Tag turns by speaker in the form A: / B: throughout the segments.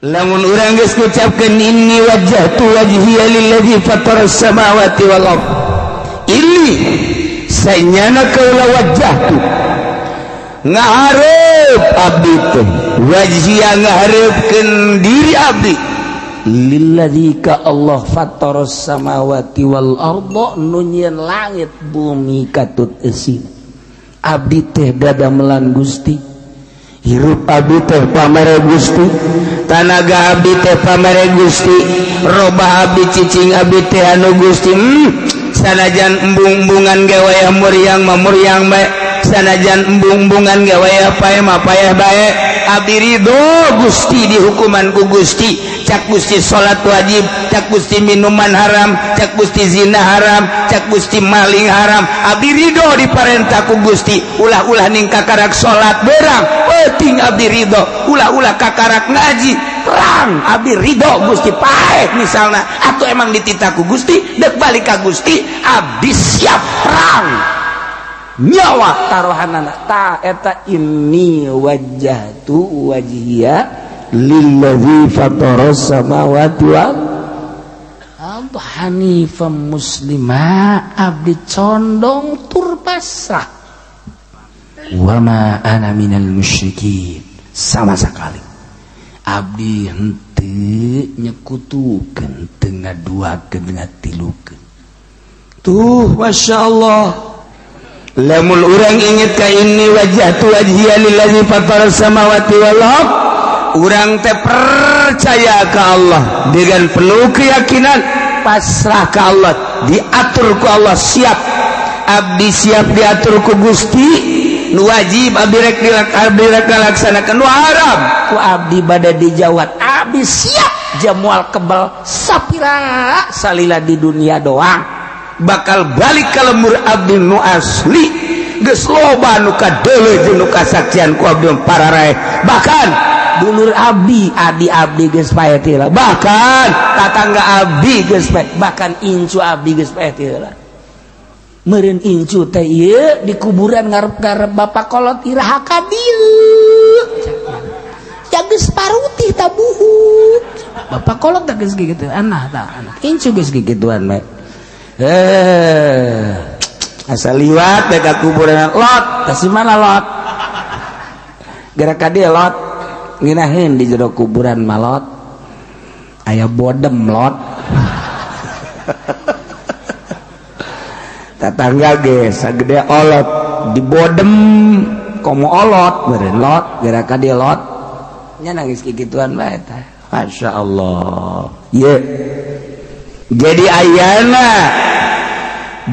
A: lamun urang geus ngucapkeun inni wajjahtu wajhiya lilladzi fataras samawati wal ardh ini sanyana kaula wajjahtu ngaharep abdi teh wajhiya ngaharepkeun diri abdi lilladzi ka Allah fataras samawati wal ardh nu nyieun langit bumi katut eusin abdi teh dadamelan Gusti hirup abdi teh pamere Gusti tanaga abdi teh pamere Gusti robah abdi cicing abdi teh anu Gusti sanajan embung-embungan ge wayah muryang bae sanajan embung-embungan ge wayah payah bae abdi ridho Gusti dihukuman ku Gusti cak Gusti salat wajib cak Gusti minuman haram cak Gusti zina haram cak Gusti maling haram abdi ridho diparentah ku Gusti ulah-ulah ning kakarak salat berang penting abdi ridho ulah-ulah kakarak ngaji perang abdi ridho Gusti paeh misalna atau emang dititah ku Gusti dek balik ka Gusti abdi siap perang nyawa taruhanana ta eta inni wajjahtu wajhiya lilladzi fataras samawati wal ardh hanifan muslima abdi condong tur pasrah wa ma ana minal musyrikin sama sekali abdi henteu nyekutukeun teu ngaduakeun ngatilukeun tuh masyaallah lamun urang inget ka inni wajjahtu wajhiya lilladzi fataras samawati wal ardh urang teh percaya ke Allah dengan penuh keyakinan pasrah ke Allah diatur ku Allah siap abdi siap diatur ku Gusti nu wajib abdi rek dilaksanakeun nu haram ku abdi bade dijawat abdi siap jamual kebal sapira salila di dunia doang bakal balik ka lemur abdi nu asli geus loba nu kadeuleu jeung nu kasaksian ku abdi pararae bahkan dulur abdi adi abdi geus pae tila bahkan tatangga abdi geus pae bahkan incu abdi geus pae tila meureun incu teh ieu di kuburan ngarep-ngarep bapak kolot iraha ka dieu ya geus parutih tabuhut bapak kolot teh geus gigituan anak incu geus gigituan bae asal liwat ke kuburan lot kasih mana lot gara ka dieu lot nginahin di jero kuburan malot aya bodem lot tatangga ge sagede olot di bodem komo olot beureun lot gara ka dieu lot nya nangis kikituan bae tah masyaallah ye jadi ayana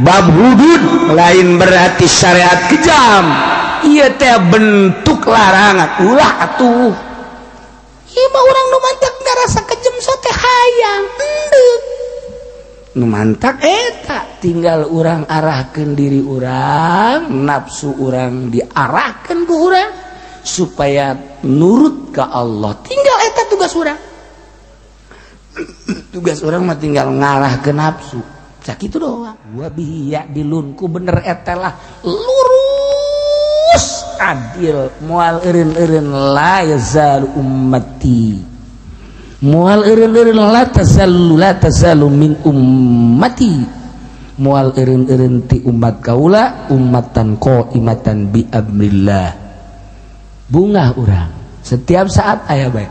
A: bab hudud lain berarti syariat kejam ieu teh bentuk larangan ulah atuh ieu mah urang nu mantak ngarasa kejem so teh hayang endeuh nu mantak eta tinggal urang arahkeun diri urang nafsu urang diarahkeun ku urang supaya nurut ka Allah tinggal eta tugas urang tugas urang mah tinggal ngarahkeun nafsu cak itu doang wabihi ya dilunku bener eta lah lurus adil moal eureun-eureun la yazal ummati moal eureun-eureun la tazalu min ummati moal eureun-eureun ti umat kaula ummatan qaimatan bi amrillah bungah urang setiap saat aya bae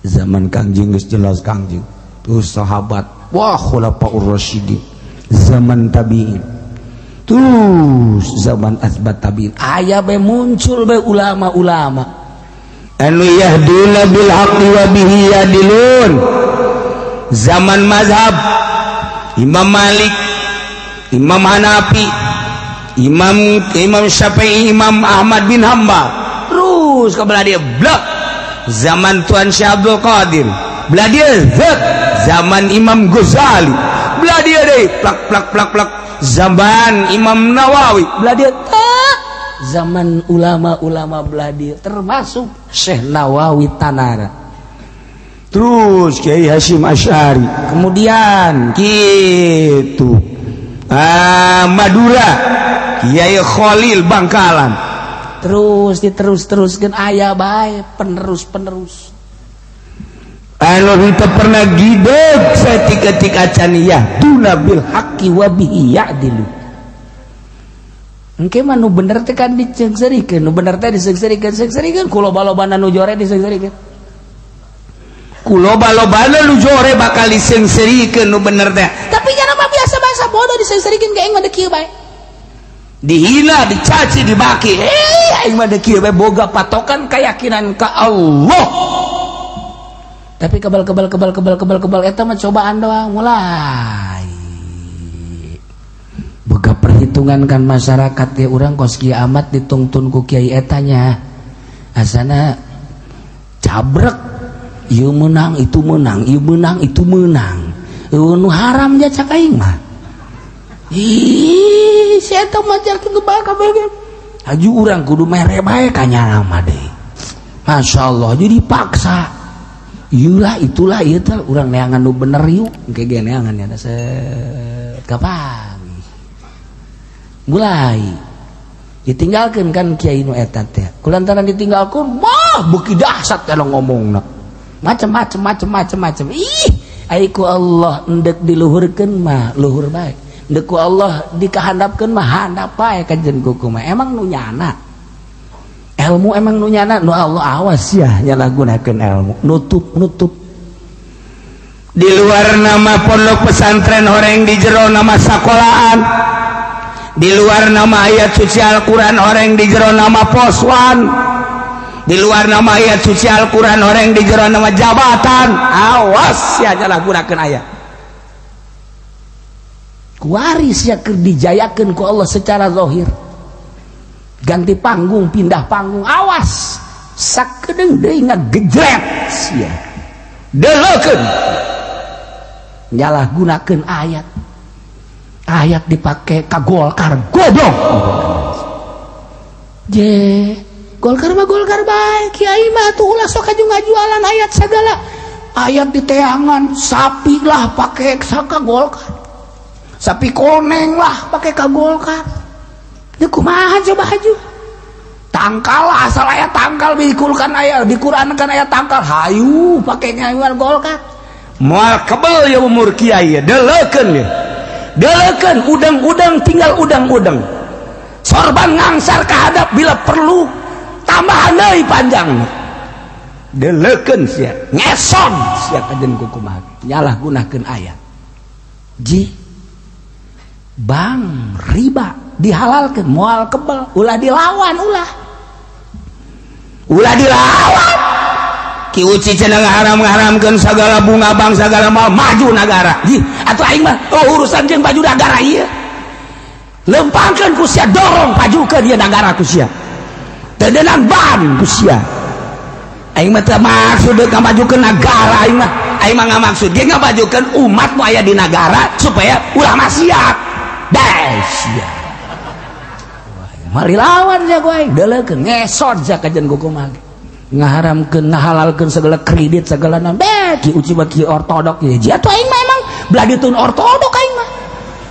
A: zaman Kangjeng geus jelas Kangjeng tuh sahabat wah khulafaur rasyidin zaman tabi'in terus zaman asbat tabi'in aya bae muncul bae ulama-ulama anu yahduna bil haqqi wa bihi yadilun zaman mazhab Imam Malik Imam Hanafi Imam Syafi'i Imam Ahmad bin Hanbal terus ke belah dia blok zaman Tuan Syekh Abdul Qadir belah dia zaman Imam Ghazali belah dia deh plak zaman Imam Nawawi belah dia zaman ulama-ulama belah dia termasuk Syekh Nawawi Tanara terus Kiai Hasyim Asy'ari kemudian gitu Madura Kiai Khalil Bangkalan terus diterus-teruskan aya bae penerus anu teu pernah gideg satik-tik acan yahduna bil haqqi wa bihi ya'dilu. Engke mah nu bener teh kan diceungserikeun, nu bener teh diseungserikeun kuloba-lobana nu jore diseungserikeun. Kuloba-lobana nu jore bakal diseungserikeun nu bener teh. Tapi nya mah biasa-biasa bodoh diseungserikeun ka aing mah kieu bae. Dihina, dicaci, dibaki. Aing mah kieu bae boga patokan keyakinan ka Allah. Tapi kebal eta mah cobaan doang mulai. Boga perhitungan kan masyarakat ya urang kos kieu amat ditungtun ku kiai etanya. Asana cabrek, ieu menang itu menang, ieu menang itu menang. Nu haram ja cak aing mah. Ih, si eta mah jak gebal kabeh. Aju urang kudu mere bae ka nya mah deui. Masyaallah jadi paksa. Yulah itulah ieu teh urang neangan nu bener yuk engke ge neangan nya set kapan mulai ditinggalkeun kan kiai nu eta teh kulantaran ditinggalkeun mah beuki dahsyat anu ngomongna macem-macem ih ai ku Allah endek diluhurkeun mah luhur bae endek ku Allah dikahandapkeun mah handap bae kajen kuku mah emang nu nyana ilmu emang nu nyana nu Allah awas ya nyalahgunakeun ilmu nutup di luar nama pondok pesantren horeng di jero nama sekolahan di luar nama ayat suci Al-Quran horeng di jero nama poswan di luar nama ayat suci Al-Quran horeng di jero nama jabatan awas ya nyalahgunakeun aya kuaris ya keur dijayakeun ku Allah secara zahir ganti panggung pindah panggung awas sakedeung deui ngagejret sia deulekeun nyalahgunakeun ayat dipake ka Golkar goblok je Golkar mah Golkar bae kiai mah tuh ulah sok ngajualan ayat sagala ayat di teangan sapi lah pake ka Golkar sapi koneng lah pake ka Golkar. Ya kumaha coba haju tangkal asal aya tangkal dikulkan aya di Quran kan aya tangkal hayu pake nyayuan Golkar moal kebel ya umur kiai deulekeun udang-udang tinggal udang-udang sorban ngangsar ka hadap bila perlu tambahan deui panjang deulekeun sia ngeson sia kajen kumaha nyalahgunakeun ayat ji bang riba dihalalkan moal kebal ulah dilawan Ki Uci cenah ngaharam-ngaharamkeun sagala bunga bang sagala mal maju negara atuh aing mah urusan jeung baju negara ieu lempangkeun ku sia dorong pajukeun ieu negara ku sia teu deunang ban ku sia aing mah teu maksud ngamajukeun negara aing mah ngamaksud ge ngamajukeun umat nu aya di negara supaya ulah maksiat sia mari lawan ja gue deulekeun ngesot ja kajen kumaha ngaharamkeun ngahalalkeun segala kredit segala naon Ki Uci bagi ortodok ya atuh aing mah emang bladitun ortodok aing mah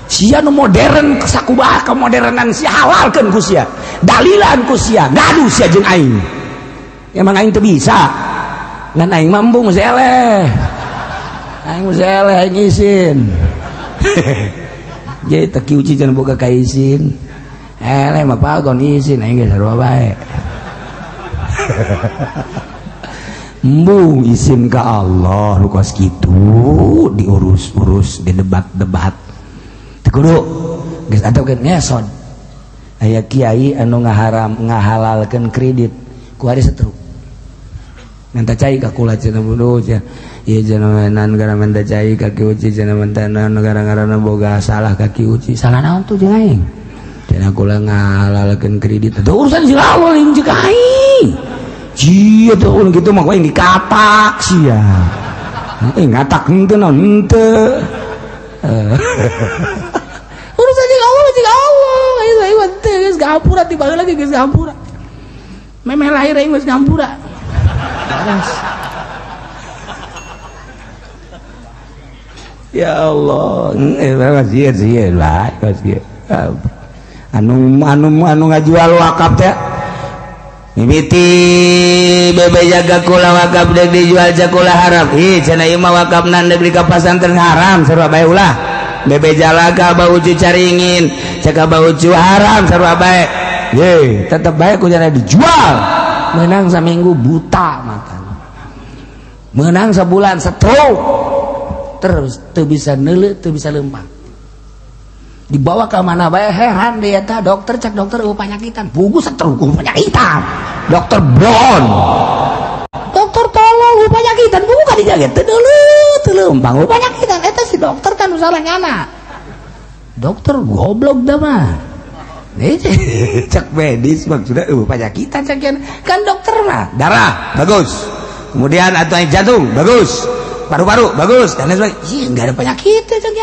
A: sia nu modern sakumaha kemodernan sia halalkeun ku sia dalilan ku sia ngadu sia jeung aing emang aing teu bisa ngan aing mah embung seleh aing izin jadi teu Ki Uci can boga ka izin mah pagon izin aing ge sarua bae embung izin ka Allah lu kos kitu diurus-urus di debat-debat teu kudu geus atuh ngesod aya kiai anu ngahalalkeun kredit ku hari setruk minta cai ka kula cenah budu cenah ieu cenah negara minta cai ka Ki Uci cenah minta negara-negara boga salah ka Ki Uci salah naon tuh jeung aing cenah kula ngahalalkeun kredit teu urusan si Allah jeung jeung aing cia teu ulun kitu mah aing dikatak sia ngatak henteu naon henteu urusan jeung Allah aing teh geus gampura tiba lagi geus gampura memeh lahir aing geus gampura ya Allah sieun bae anu ngajual wakaf teh mimiti bebe jaga kula wakaf dek dijual jakula haram cenah ieu mah wakafna negeri ka pasantren haram sarua bae ulah bebe jalaga bau caringin caka bau haram sarua bae ye tetep bae kudu dijual menang saminggu buta matana menang sebulan stroke terus teu bisa neuleuh teu bisa leumpang dibawa ke mana bae heran dia tah dokter cek dokter penyakitan buku stroke penyakitan dokter Brown dokter tolong penyakitan buku ka dijaga teu leumpang penyakitan eta si dokter kan salah nyana dokter goblok dah mah cek medis maksudnya penyakitan cek kan dokter mah darah bagus kemudian atau jantung bagus paru-paru bagus dan lain sebagainya iya nggak ada penyakit cek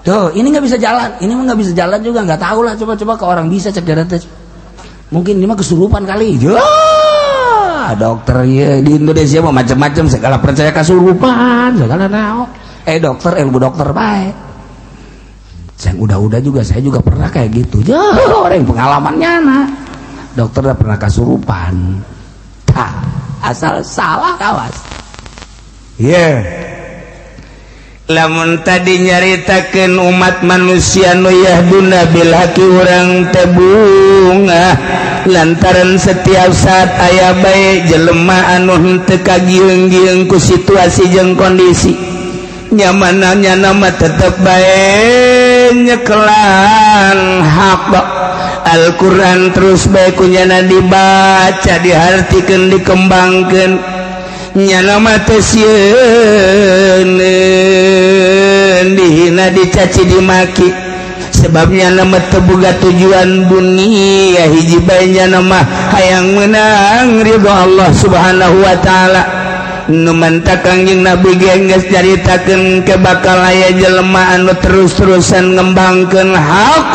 A: tuh ini nggak bisa jalan ini mah nggak bisa jalan juga nggak tahu lah coba ke orang bisa cek darah teh mungkin ini mah kesurupan kali dokter ya di Indonesia mah macam-macam segala percaya kesurupan segala naon dokter ilmu dokter baik yang udah juga saya juga pernah kayak gitu orang pengalamannya nah dokter udah pernah kesurupan tak asal salah kawas lamun tadi nyaritakeun umat manusia nu yahduna bil haqi urang teh bunga lantaran setiap saat aya bae jelema anu henteu kagieung-gieung ku situasi jeung kondisi nyamananya nama tetep bae nyekelan hak Al-Quran terus bae kunyana dibaca dihartikeun dikembangkeun nyana mah teu sieun dihina dicaci dimaki sebabnya nama teu boga tujuan dunia hiji bae nyana mah hayang meunang ridho Allah Subhanahu wa taala nu manta Kangjeng Nabi geus caritakeun ke bakal aya jelema anu terus-terusan ngembangkeun haq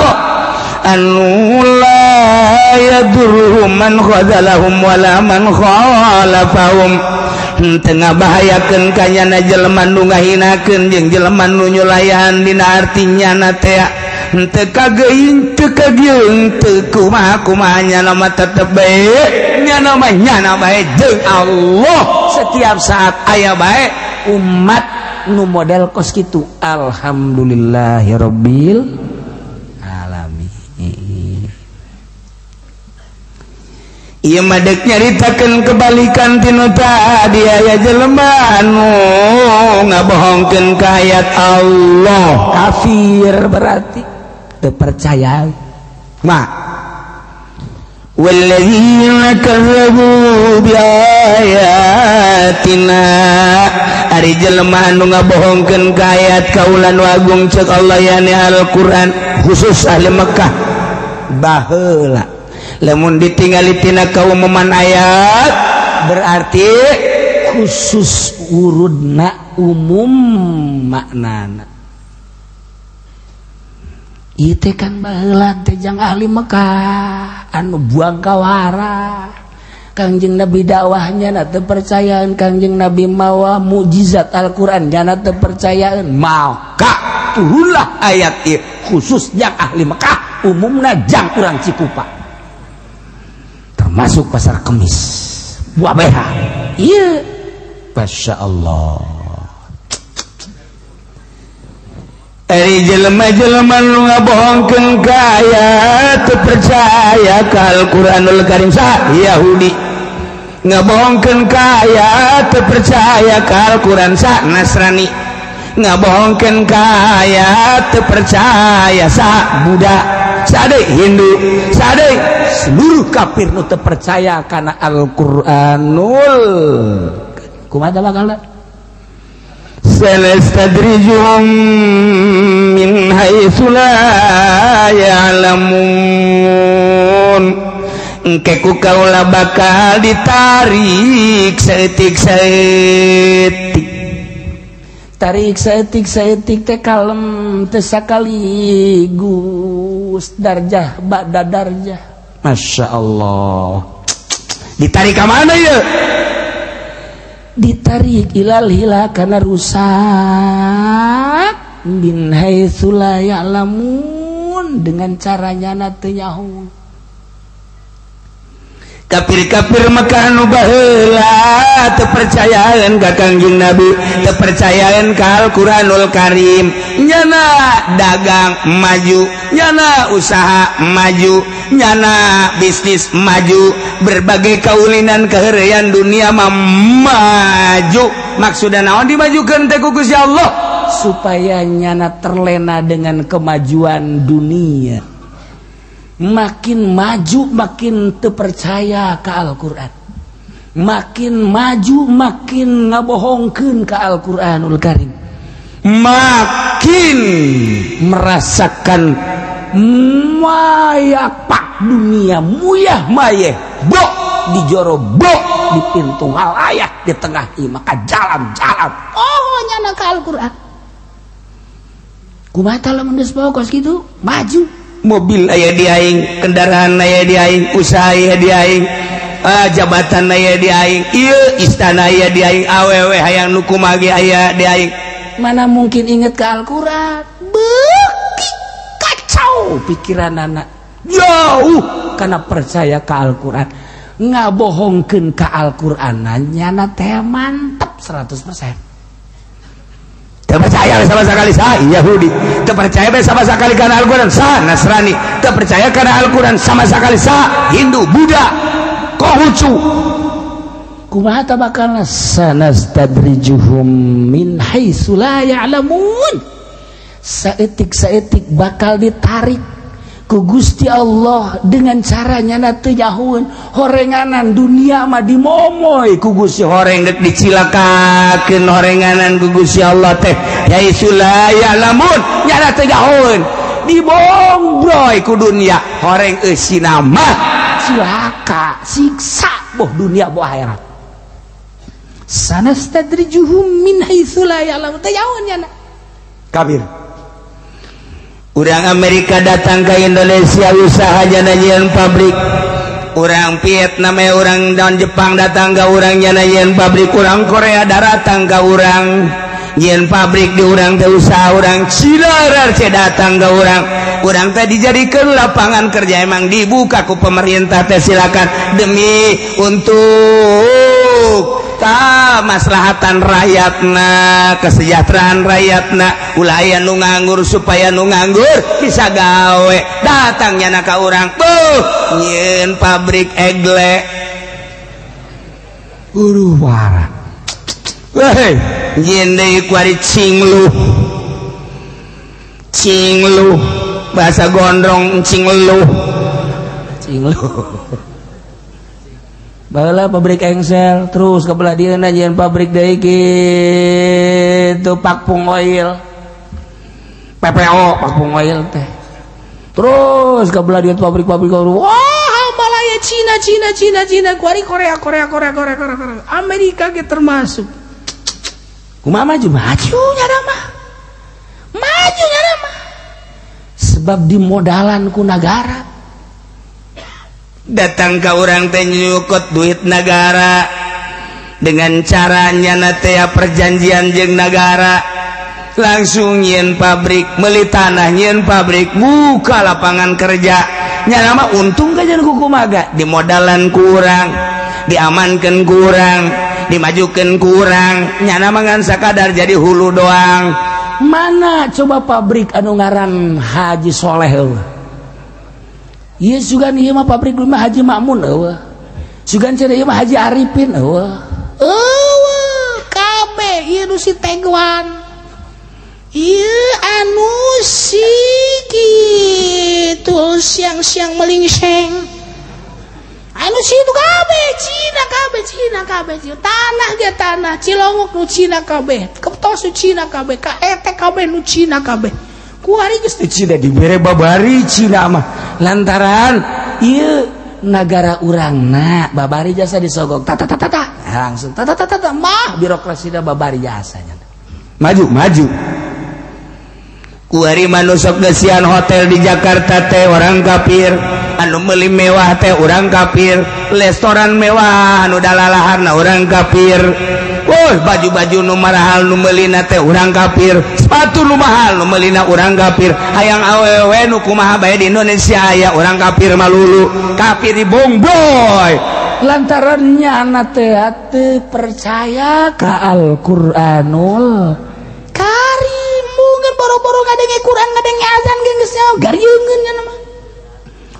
A: anu la yadurruhum man khadzalahum wala man khalafahum tengah bahayakeun kanyana jelema nu ngahinakeun jeung jelema nu nyulayan dina artinya na teh henteu kageung teu kagieung teu kumaha nya nama tetep bae nya nama bae jeung Allah setiap saat aya bae umat nu model kos kitu alhamdulillahirabbil alamin ieu mah dek nyaritakeun kebalikan tinu tadi aya jelema anu ngabohongkeun ka ayat Allah kafir berarti teu percaya mah walladzina kazzabu biayatina ari jelema anu ngabohongkeun ka ayat kaula nu agung ceuk Allah yani Al-Qur'an khusus ahli Mekah baheula lamun ditinggali tina kaumuman ayat berarti khusus urudna umum maknana itu kan baheula teh jang ahli Mekah anu buang kawara Kangjeng Nabi dakwahnya na teu percayaan Kangjeng Nabi mawa mukjizat Al-Qur'an nya teu percayaan maka turunlah ayat ieu khusus jang ahli Mekah umumna jang urang Cikupa masuk pasar Kemis buah BH iya Masya Allah ari jelema-jelema nu ngabohongkeun ka ayat teu percaya ka Al-Qur'anul Karim sa Yahudi ngabohongkeun ka ayat teu percaya ka Al-Qur'an sa Nasrani ngabohongkeun ka ayat teu percaya sa Buddha sadeu Hindu sadeu seluruh kafir nu teu percaya kana Al-Qur'anul kumaha bakalna sanastadrijuhum min haitsu la ya'lamun engke ku kaula bakal ditarik saeutik-saeutik tarik saeutik-saeutik teh kalem teu sakaligus darjah ba'da darjah Masya Allah ditarik ke mana ya ditarik ilal hila karena rusak min haitsu la ya'lamun dengan caranya na teu nyaho kafir-kafir Mekah nu baheula teu percayaan ka Kangjeng Nabi, teu percayaan ka Al-Qur'anul Karim. Nyana dagang maju, nyana usaha maju, nyana bisnis maju, berbagai kaulinan keheureyan dunia mah maju. Maksudna naon dimajukeun teh ku Gusti Allah? Supaya nyana terlena dengan kemajuan dunia. Makin maju makin terpercaya ke Al-Quran, makin maju makin ngabohongkeun ke Al-Quranul Karim, makin merasakan mayapak dunia, muyah mayeh bok di joro bok di pintu halayak di tengah maka jalan-jalan oh nyana ke Al-Quran. Kumaha tah lamun geus pokos kitu maju. Mobil aya di aing, kendaraan aya di aing, usaha aya di aing, jabatan aya di aing, ieu istana aya di aing, awewe hayang nu kumaha ge aya di aing. Mana mungkin inget ke Al-Qur'an? Beuki kacau pikiran anak. Jauh karena percaya ke Al-Qur'an. Ngabohongkeun ka Al-Qur'anan nyana teh mantep 100%. Terpercaya sama sekali sah Yahudi, terpercaya sama sekali karena Al-Quran sah Nasrani, terpercaya karena Al-Quran sama sekali sah Hindu, Buddha, Konghucu. Kumaha tabakalna sanastadrijuhum min haitsu la ya'lamun. Saeutik-saeutik bakal ditarik ku Gusti Allah dengan caranya na teu nyahoeun horenganan dunia mah dimomoy ku Gusti horeng geus dicilakakeun horenganan ku Gusti Allah teh haitsu la ya'lamun nya teu nyahoeun dibongbroy ku dunia horeng eusina mah cilaka siksa boh dunia boh akhirat. Sanastadrijuhum min haitsu la ya'lamun teu nyahoeun nya kafir. Urang Amerika datang ke Indonesia usaha nyanajeun pabrik. Urang Vietnam urang dan Jepang datang ke urang nyanajeun pabrik. Urang Korea datang ke urang nyeun pabrik di urang teh usaha. Urang Cina datang ke urang. Urang teh dijadikeun lapangan kerja emang dibuka ku pemerintah teh silakan demi untuk maslahatan rakyatna, kesejahteraan rakyatna, ulah aya nu nganggur supaya nu nganggur bisa gawe. Datangnya ka urang nyieun pabrik egle wara weh nyieun deui ku ari cingluh bahasa gondrong cingluh baheula pabrik engsel terus kabelah dieuna nyeun pabrik deui kitu Pakpung Oil PPO Pakpung Oil teh terus kabelah dieun pabrik-pabrik wah malaya Cina kuari Korea Amerika ge termasuk kumaha maju nya mah sebab dimodalan ku negara. Datang ke orang teh nyukut duit negara dengan caranya natea perjanjian jeung negara langsung nyieun pabrik meuli tanah nyieun pabrik buka lapangan kerja nya nama untung ka jeung kumaha dimodalan kurang diamankeun kurang dimajukeun kurang nya nama ngan sakadar jadi hulu doang. Mana coba pabrik anu ngaran Haji Soleh iya sugan ieu mah pabrik mah Haji Makmun eueuh sugan cenah ieu mah Haji Arifin eueuh kabeh ieu nu si Tegwan ieu anu si kitu siang-siang melingseng anu si itu kabeh Cina kabeh tanah ge tanah Cilongok nu Cina kabeh Keptos nu Cina kabeh kaete kabeh nu Cina kabeh kuari geus teh Cina dibere babari Cina mah lantaran ieu negara urangna babari jasa disogok tata langsung tata mah birokrasina babari jasanya maju kuari manusok gesian hotel di Jakarta teh orang kafir anu meuli mewah teh orang kafir restoran mewah anu dalalaharna orang kafir baju-baju nu mahal nu meulina teh urang kafir sepatu nu mahal nu meulina urang kafir hayang awewe nu kumaha bae di Indonesia aya urang kafir malulu kafir di bongboy lantarannya anak teu percaya ka Al-Qur'anul Karim. Mungkin boro-boro ngadenge Quran ngadenge azan geus garieungeun nya mah.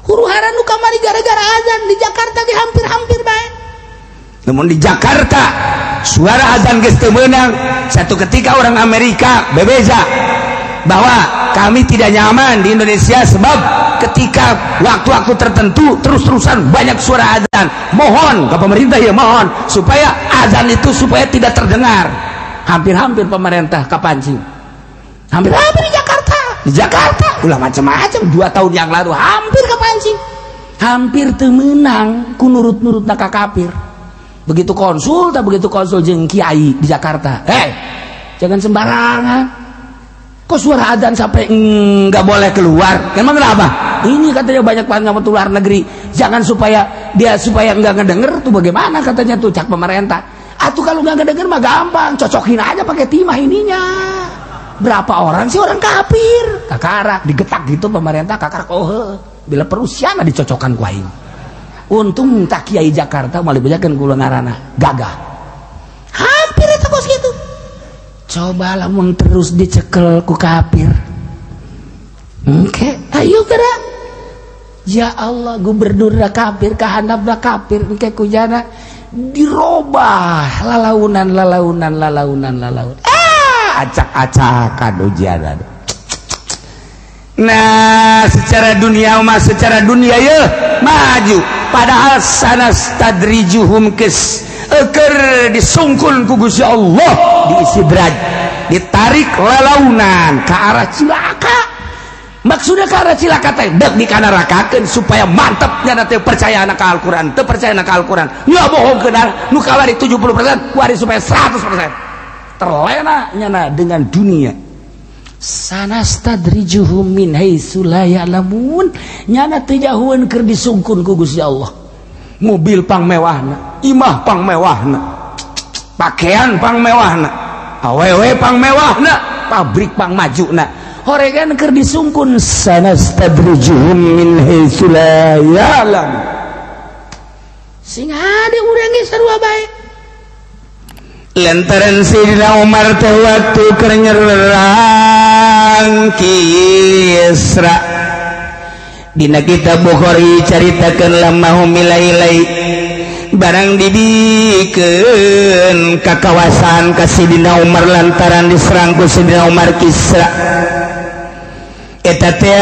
A: Huru-hara nu kamari gara-gara azan di Jakarta ge hampir-hampir bae. Namun di Jakarta suara azan geus teu meunang. Satu ketika orang Amerika bebeza bahwa kami tidak nyaman di Indonesia sebab ketika waktu-waktu tertentu terus-terusan banyak suara azan. Mohon ke pemerintah ya, mohon supaya azan itu supaya tidak terdengar. Hampir-hampir pemerintah kapancing. Hampir-hampir di Jakarta ulah macam-macam 2 tahun yang lalu hampir kepancing. Hampir teu meunang ku nurut-nurutna ka kafir. Begitu konsul jeung kiai di Jakarta. Jangan sembarangan. Kok suara adzan sampai nggak boleh keluar? Emang kenapa? Ini katanya banyak banget luar negeri. Jangan supaya nggak ngedenger tuh bagaimana katanya tuh cak pemerintah. Atuh kalau nggak ngedenger mah gampang, cocokin aja pakai timah ininya. Berapa orang sih orang kafir? Kakarak digetak gitu pemerintah kakarak bila perusiana dicocokkan ku aing. Untung tak kiai Jakarta malah bejakeun kula ngaranna gagah. Hampir eta kos gitu. Coba lamun terus dicekel ku kafir. Ayo gerak. Ya Allah, gubernur kafir, kahandap kafir, engke kujana dirobah lalaunan. Acak-acakan ujian. Nah, secara dunia ya maju. Padahal sanastadrijuhum keur disungkul ku Gusti Allah diistidraj, ditarik lalaunan ke arah cilaka. Maksudnya ke arah cilaka teh dek dikanarakakeun supaya mantep nya teh percaya ka Al-Qur'an, teu percaya ka Al-Qur'an. Ya bohongkeun nu kawari 70%, kuari supaya 100%. Terlena nyana dengan dunia. Sanastadrijuhum min haitsu la ya'lamun. Nyana teu jauheun keur disungkun ku Gusti Allah. Mobil pang mewahna, imah pang mewahna, pakaian pang mewahna, awewe pang mewahna, pabrik pang majuna. Horegan keur disungkun sanastadrijuhum min haitsu la ya'lamun. Sing hade urang ge sarua bae. Lantaran Sayyidina Umar teh waktu keur nyerang Kisra dina kitab Bukhari caritakeun lamahum ilailai barang dibikeun ka kawasan ka Sayyidina Umar lantaran diserang ku Sayyidina Umar Kisra. Eta teh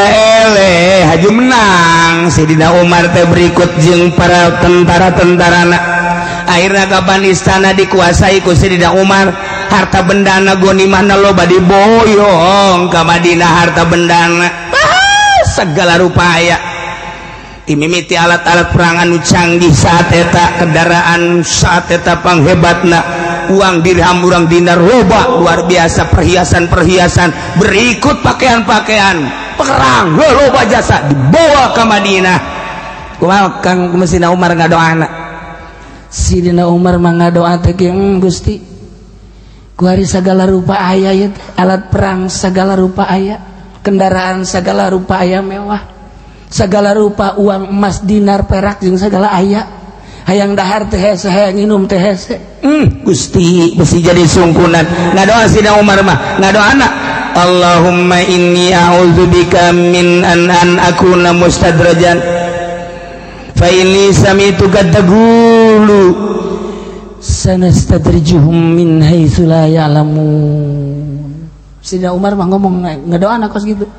A: eleh haju menang Sayyidina Umar teh berikut jeung para tentara-tentarana. Akhirnya kapan istana dikuasai ku Sayyidina Umar, harta bendana gonimahna loba diboyong ka Madinah, harta bendana segala rupa aya. Dimimiti alat-alat perang anu canggih saat eta, kendaraan saat eta panghebatna, uang dirham urang dinar loba luar biasa, perhiasan-perhiasan, berikut pakaian-pakaian perang loba jasa dibawa ke Madinah. Kumaha Kang Sayyidina Umar ngadoana? Sayyidina Umar mangadoa teh Gusti, kuari segala rupa aya ya, alat perang segala rupa aya, kendaraan segala rupa aya mewah, segala rupa uang emas dinar perak jeung segala aya. Hayang dahar teh hese, hayang minum teh hese. Gusti mesti jadi sungkunan. Ngadoa Sayyidina Umar mah ngadoana, Allahumma inni a'udzubika min an akuna mustadrajan fa inni sami'tu taqulu sanastadrijuhum min haitsu la ya'lamun. Sayyidina Umar mah ngomong ngadoana kos gitu.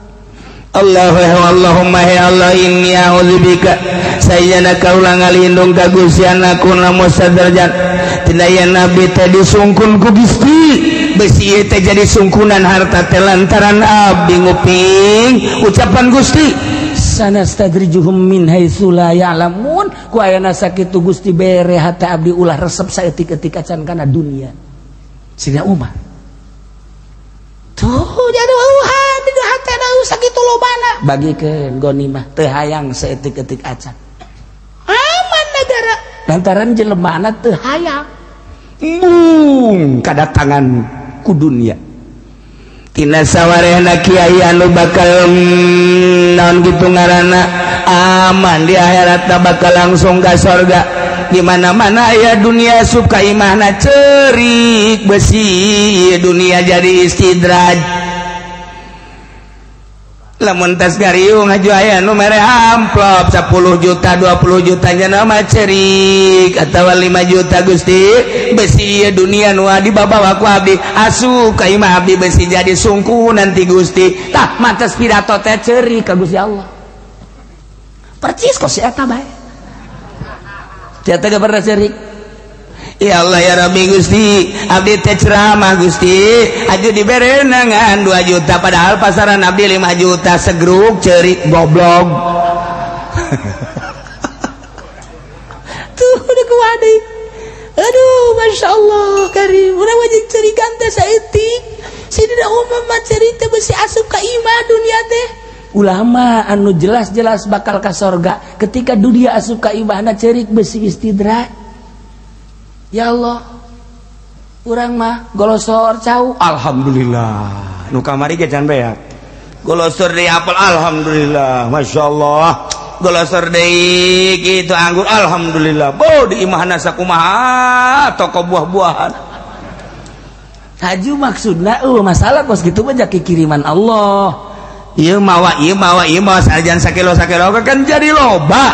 A: Allahumma ya Allah inni a'udzubika sayyana kaula ngalindung ka Gusti anakuna mustadrajan tina yen nabi teh disungkun ku Gusti besi teh jadi sungkunan harta teh lantaran abdi nguping ucapan Gusti sanastadrijuhum min haitsu la ya'lamun. Ku ayana sakitu Gusti bere hata abdi ulah resep saeutik-eutik acan kana dunia. Sayyidina Umar tuh jadi di hatena sakitu lobana bagikeun gonimah teu hayang saeutik-eutik acan. Aman negara lantaran jelemana teu hayang kadatangan ku dunia. Tina sawarehna kiai anu bakal naon gitu ngaranna aman di akhirat bakal langsung ka surga di mana-mana ya dunia suka imahna cerik besi dunia jadi istidraj lamun tas gariung ngaju aya nu mere amplop 10 juta 20 juta nya nama cerik atawa 5 juta Gusti besi dunia nu dibawa ku abdi asup ka imah abdi besi jadi sungku nanti Gusti tah matas pidato teh cerik ka Gusti Allah percis kok si eta bae ternyata gak pernah cerik. Ya Allah ya Rabbi Gusti abdi teh ceramah Gusti aju dibere nangan 2 juta padahal pasaran abdi 5 juta segruk cerik goblok tuh udah kuwadai aduh Masya Allah karim udah wajib cerikan teh saetik sidina umam mah cerita besi asup ka imah dunia teh ulama anu jelas-jelas bakal ka sorga ketika dunia asup ka imahna cerik besi istidraj. Ya Allah urang mah golosor cau alhamdulillah nu kamari ge can beak golosor deui apel alhamdulillah masyaallah golosor deui kitu anggur alhamdulillah bo di imahna sakumaha toko buah-buahan haju maksudna masalah kos kitu mah jaki kiriman Allah ieu mawa sajan sakilo kan jadi loba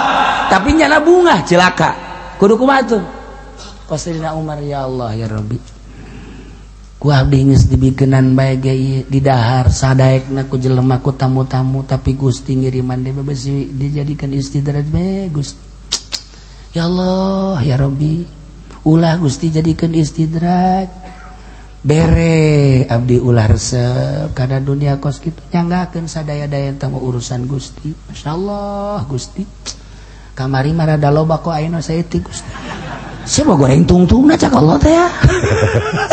A: tapi nyana bunga celaka kudu kumaha tuh Pasalina Umar ya Allah ya Rabbi ku abdi geus dibikenan bae ge di dahar sadaekna ku jelema ku tamu-tamu tapi Gusti ngiriman deui besi dijadikan istidraj bae Gusti ya Allah ya Rabbi ulah Gusti jadikan istidraj bere abdi ulah resep kana dunia kos kitu nyanggakeun sadaya-daya teh urusan Gusti masyaallah Gusti kamari marada loba kok ayeuna saeutik Gusti siapa goreng tungtung na cak Allah teh ya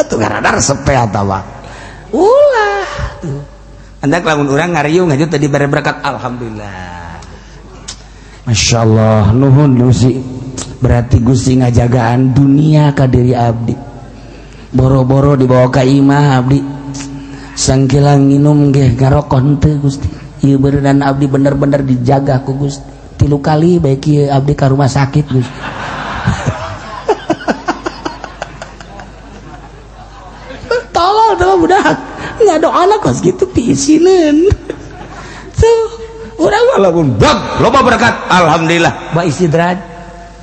A: tuh karena resep teh atawa ulah tuh anda lamun urang ngariung aja tadi bare berkat alhamdulillah Masya Allah nuhun Gusti berarti Gusti ngajagaan dunia ka diri abdi boro-boro dibawa ka imah abdi sangkilang nginum ge ngarokon teu Gusti ieu beureunan abdi bener-bener dijaga ku Gusti 3 kali baik ieu abdi ka rumah sakit Gusti budak nggak ada anak kos gitu piisineun tuh urang walaupun bag loba berkat alhamdulillah ba istidraj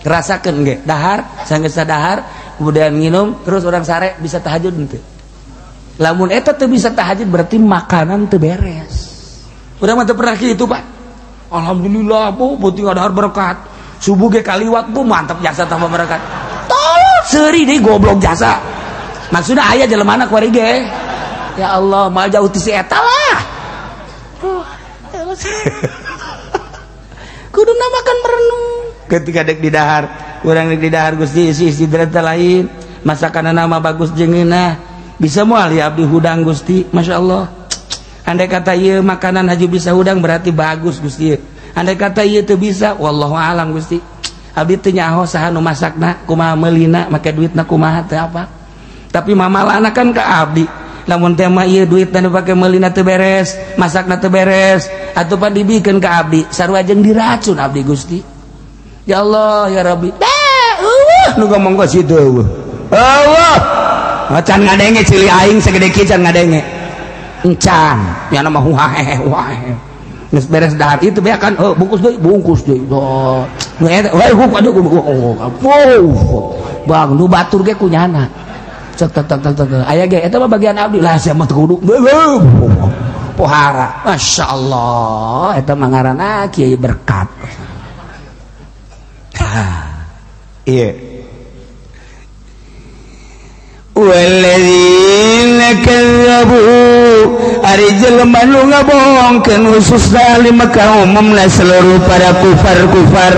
A: rasakeun ge dahar sanggeus dahar kemudian nginum terus orang sare bisa tahajud henteu lamun eta teu bisa tahajud berarti makanan teu beres urang mah teu pernah kitu Pak alhamdulillah bu beuting dahar berkat subuh ge kaliwat bu mantap jasa tambah berkat tolong seuri deui goblok jasa maksudnya ayah jelemana kuari ge ya Allah mau jauh ti si eta lah kuduna makan merenung ketika dek di dahar urang dek di dahar Gusti isi istidraj lain masakan nama bagus jeung eunah bisa moal ya abdi hudang Gusti Masya Allah andai kata ieu makanan haji bisa hudang berarti bagus Gusti andai kata ieu teu bisa wallahu alam Gusti abdi teu nyaho saha nu masakna kumaha meulina make duitna kumaha teu apa tapi mamalana kan ka abdi lamun teh mah ieu duitna dipake meulina teu beres masakna teu beres atuh pan dibikeun ka abdi sarua jeung diracun abdi Gusti ya Allah ya Rabbi nu ngomong ka situ Allah can ngadenge cili aing sagede kieu can ngadenge encan nya mah huahe geus beres dahar itu bea kan bungkus deui nu eta we huk aduh bang nu batur ge kunyana cek aya ge eta mah bagian abdi lah sia mah kudu pohara Masya Allah eta mah ngaranna kieu berkat iya walladzina kadzabu ari jelema nu ngabohongkeun khususna lima kaum seluruh para kufar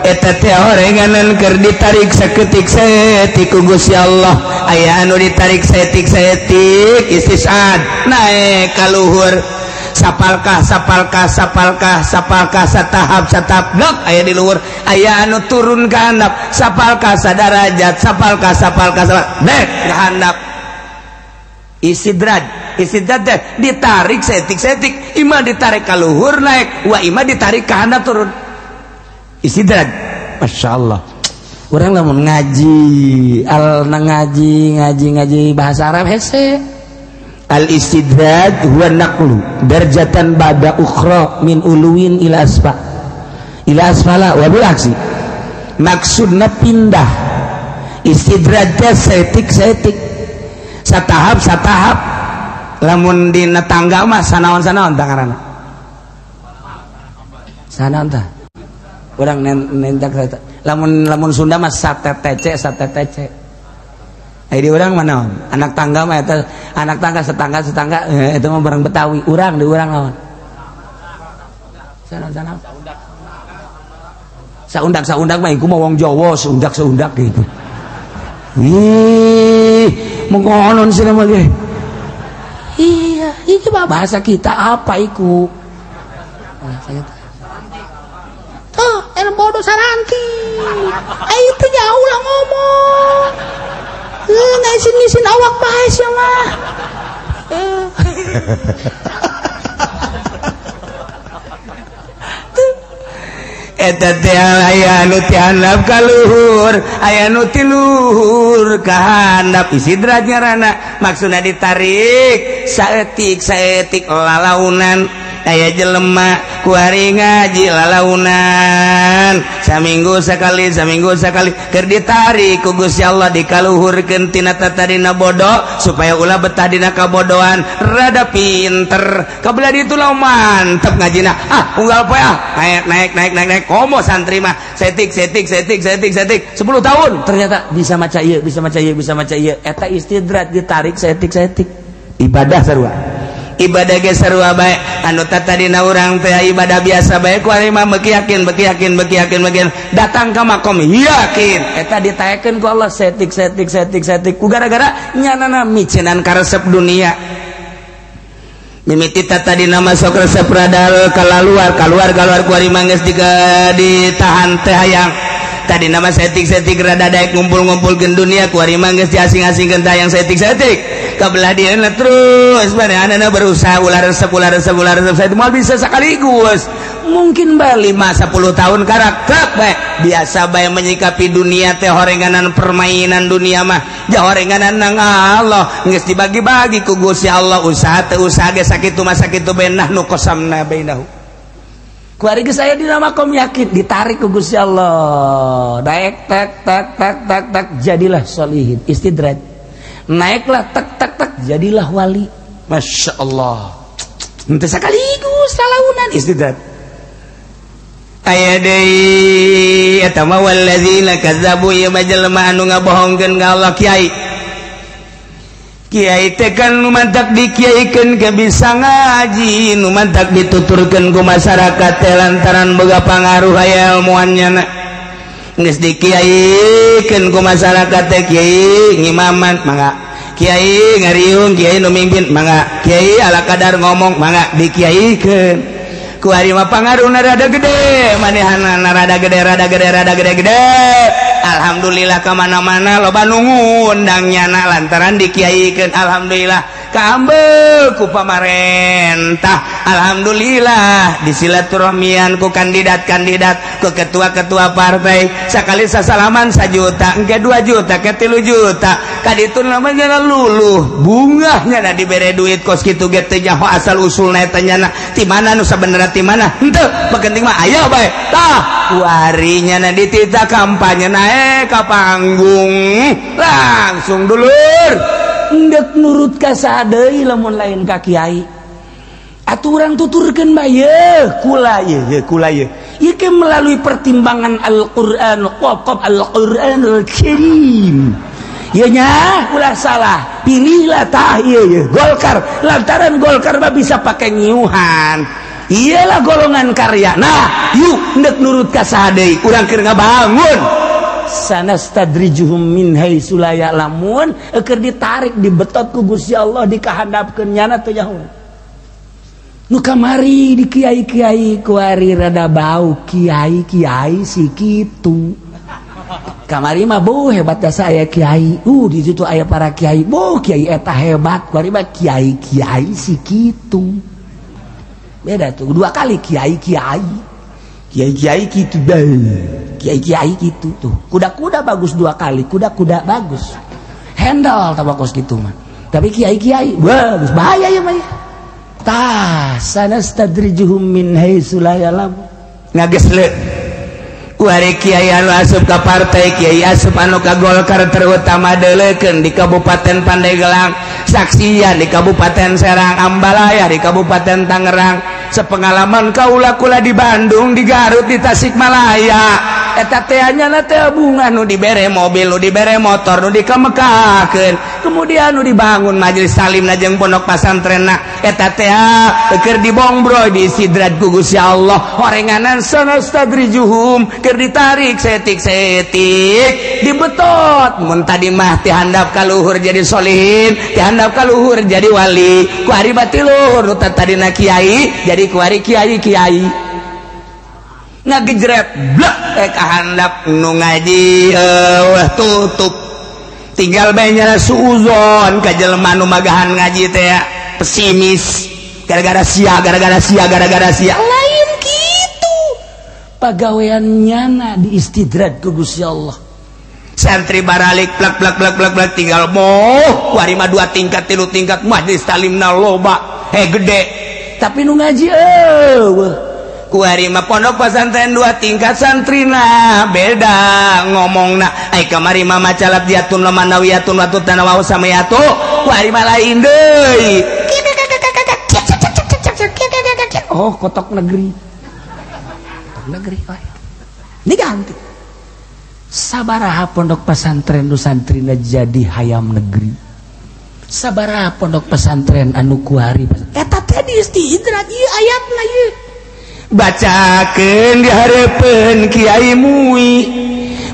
A: eta teh horenganan keur ditarik saketik saeutik ku Gusti Allah aya anu ditarik saeutik istisad naik ka luhur sapalkah satahap blok aya di luhur aya anu turun ka handap sapalkah sadarajat sapalkah dek ka handap istidraj teh ditarik saeutik imah ditarik ka luhur naik wa imah ditarik ka handap turun istidraj Masya Allah Urang lamun ngaji ngaji bahasa Arab hese. Al istidraj huwa naqlu darjatan ba'da ukhra min uluwin ila asfala wa bil aksi. Maksudna pindah. Istidraj setik satahap lamun dina tangga mah sanaon tangarana. Sanaon tah? Urang nentak lamun Sunda mah satetece. Ai di urang mana anak tangga mah eta anak tangga setangga itu mah barang Betawi. Urang di urang naon? Sana saundak mah iku mah wong Jawa saundak gitu. Ih, mengkonon sih nama ge. Iya, ini bahasa kita apa iku? Tuh, bodoh saranti. Itu jauh lah ngomong. Ngaisin awak bahas ya mah. Eta teh aya nu ti handap ka luhur, aya nu ti luhur ka handap. Istidraj ngaranna, maksudna ditarik saeutik lalaunan. Aya jelema ku ari ngaji lalaunan saminggu sakali keur ditarik ku Gusti Allah dikaluhurkeun tina tatadina bodoh supaya ulah betah dina kabodohan rada pinter kabelah ditu lah mantep ngajina unggal poe naik komo santri mah setik 10 tahun ternyata bisa maca ieu eta istidraj ditarik setik ibadah sarua ibadah ge sarua bae anu tatadina urang teh ibadah biasa bae ku ari mah beuki yakin datang ka makom yakin eta ditaekeun ku Allah setik ku gara-gara nyanana micenan karesep dunia mimiti tatadina mah sok resep radal keluar ku ari mah geus ditahan teh hayang tadi nama setik rada daek ngumpul-ngumpulkeun dunia ku ari mah geus diasing-asingkeun tayang setik kabelah dia terus anak berusaha ular resep saya mau bisa sekaligus mungkin bali 5-10 tahun karakter baik biasa baik menyikapi dunia teh horenganan permainan dunia mah jah horenganan nang Allah geus dibagi-bagi ku Gusti Allah usaha ge sakitu mah sakitu benah nu qasamna bainahu ku ari geus aya dina makom yakin ditarik ku Gusti Allah daek tak jadilah sholihin istidraj naiklah tak jadilah wali Masya Allah nanti sekaligus salaunan istidraj aya deui eta mah walladzina kadzabu ya majalma anu ngabohongkeun ka Allah kiai teh kan nu mantak dikiaikeun ke bisa ngaji nu mantak dituturkeun ku masyarakat teh lantaran boga pangaruh aya ilmuannyana geus dikiaikeun ku masyarakat teh kiai ngimaman mangga kiai ngariung kiai nu mimpin mangga kiai ala kadar ngomong mangga dikiaikeun ku ari mah pangaruhna rada gede manehana rada gede alhamdulillah ka mana-mana loba nu ngundang nyana lantaran dikiaikeun alhamdulillah kaambeu ku pamarentah alhamdulillah disilaturahmian ku kandidat ku ketua partai sakali sasalaman 1 juta engke 2 juta ke 3 juta kaditu namanya luluh bungahnya na dibere duit kos kitu ge teh nyaho asal usulna eta nyana ti mana nu sabenerna ti mana henteu penting mah aya bae tah warinya na ditita kampanye naik ka panggung langsung dulur ndek nurut ka sadeui lamun lain ka kiai aturan tuturkeun bae kula ye ieu melalui pertimbangan Al-Qur'an waqaf Al-Qur'anul Karim ieu nya ulah salah pilihlah tah ieu Golkar lantaran Golkar mah bisa pake nyiuhan iyalah golongan karya nah yuk ndek nurut ka sadeui urang keur ngabangun sanastadrijuhum min haitsu la ya'lamun keur ditarik dibetot ku Gusti Allah dikahandapkeun nyana teu nyaho nu kamari di kiai-kiai ku ari rada bau kiai si kitu kamari mah beuh hebat da saya kiai di situ aya para kiai kiai eta hebat ku ari mah kiai si kitu beda tuh 2 kali kiai kitu bae kiai gitu tuh. Kuda-kuda bagus 2 kali, kuda-kuda bagus. Handle tabakos gitu mah. Tapi kiai bagus, bahaya ya mah. Tah sanastadrijuhum min haitsu la ya'lamun. Ngagesle. Kuari kiai anu asup ka partai, kiai asup anu ka Golkar terutama deulekeun di Kabupaten Pandeglang, saksian di Kabupaten Serang, Ambalaya di Kabupaten Tangerang, sepengalaman kaula kula di Bandung, di Garut, di Tasikmalaya. Eta teh anyana teh bunga nu dibere mobil, nu dibere motor, nu dikamekakeun, kemudian nu dibangun majelis salimna jeung pondok pasantrenna. Eta teh keur dibongbroy di sidrat ku Gusti Allah, horenganan sanastadrijuhum keur ditarik setik-setik, dibetot. Mun tadi mah ti handap ka luhur jadi solihin, ti handap ka luhur jadi wali, ku ari batiluhur nu tadina kiai jadi ku ari kiai. Ngagejret blek ka handap nu ngaji tutup, tinggal bae nyana suuzon ka jelema nu magahan ngaji teh pesimis gara-gara sia lain kitu pagawean nyana diistidrat ku Gusti Allah. Santri baralik plak tinggal moh kuari mah 2 tingkat 3 tingkat majelis talimna loba gede, tapi nu ngaji kuari mah pondok pesantren 2 tingkat, santrina beda ngomongna. Ai kamari mah macalab diatun lamanawiyatun watut tanawau samayatu, kuari mah lain deui. Oh, kotok negeri. Ini ganti. Sabaraha pondok pesantren nu santrina jadi hayam negeri. Sabaraha pondok pesantren anu kuari eta teh diistidrat ieu ayatna ieu. Bacakeun di hareupeun Kiai Mui,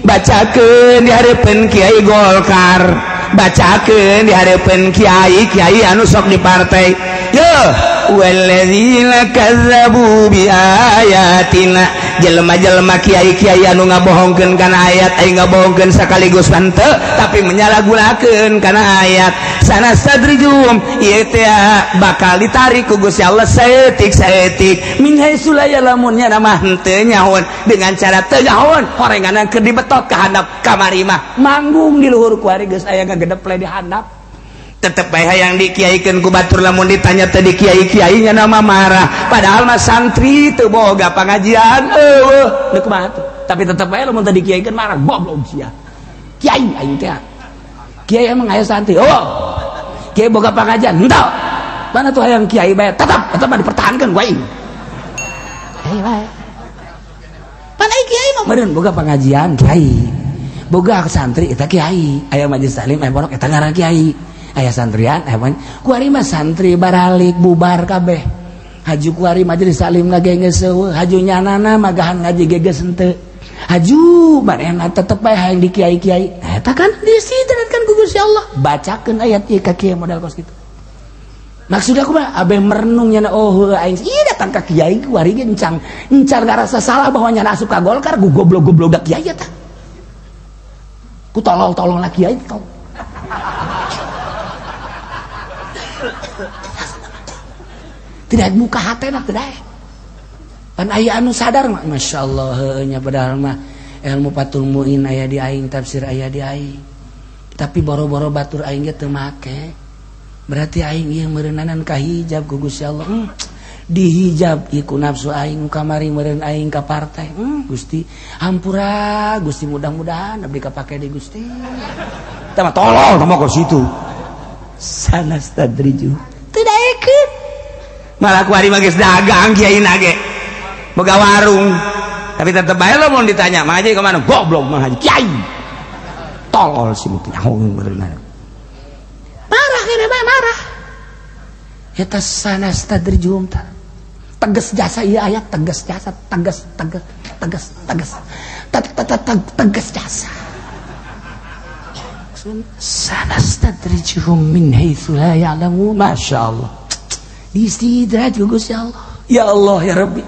A: bacakeun di hareupeun Kiai Golkar, bacakeun di hareupeun kiai anu sok di partai. Yo, walladzina kazzabu bi ayatina, jelema-jelema kiai anu ngabohongkeun kana ayat, ai ngabohongkeun sakaligus henteu tapi menyalahgunakeun kana ayat. Sanastadrijuhum ieu teh bakal ditarik ku Gusti Allah saeutik min haitsu la ya'lamun, nya mah henteu nyahoan dengan cara teu nyahoan, horenganan keur dibetot ka handap kamari mah manggung di luhur kuari geus aya ngagedep le di handap. Tetep bae hayang dikiaikeun ku batur, lamun ditanya teh di kiai nya nama marah, padahal mah santri teu boga pangajian eueuh deuk kumaha tuh. Tapi tetep bae lamun teh dikiaikeun marah goblok sia kiai aing teh. Kiai emang aya santri kiai boga pangajian henteu, mana tuh hayang kiai bae tetep mah dipertahankeun ku aing. Kiai bae pan ai kiai mah meureun boga pangajian kiai, boga santri eta kiai, aya majelis taklim aya pondok eta ngaran kiai, aya santrian aya kuari mah santri baralik bubar kabeh, haju kuari majelis taklim geus seueuh, haju nyanana magahan ngaji geus henteu, haju manehna tetep bae hayang di kiai-kiai. Eta kan disidratkan ku Gusti Allah, bacakeun ayat ieu ka kiai modal kos kitu. Maksud aku mah abeh merenung nyana aing ieu datang ka kiai kuari ge encan ngarasa salah bahwa nyana asup ka Golkar, ku goblok-goblok da kiai eta. Ku tolol-tolol la kiai tol. Tidak muka hatena teh dae. Pan aya anu sadar mah masyaallah heueuh nya, padahal mah ilmu Fathul Muin aya di aing, tafsir aya di aing. Tapi boro-boro batur aing ge teu make. Berarti aing ieu meureunanan ka hijab ku Gusti Allah. Dihijab iku nafsu aing kamari meureun aing ka partai. Gusti hampura, Gusti mudah-mudahan abdi kapake di Gusti. Tah mah tolol tah mah ka situ. Sanastadriju. Teu daekeun. Malah kuari mah geus dagang kiai nage. Boga warung. Tapi tetep bae lamun ditanya, "Mang Haji ka mana?" Goblok Mang Haji kiai. Tolol si mutu nyahoeun beureunan. Marah kene bae marah. Eta sanastadrijuhum tah. Tegas jasa ieu ayat, tegas jasa, tegas jasa. Sanastadrijuhum min haitsu la ya'lamun. Masyaallah. Diistidrat ku Gusti Allah. Ya Allah ya Rabbi.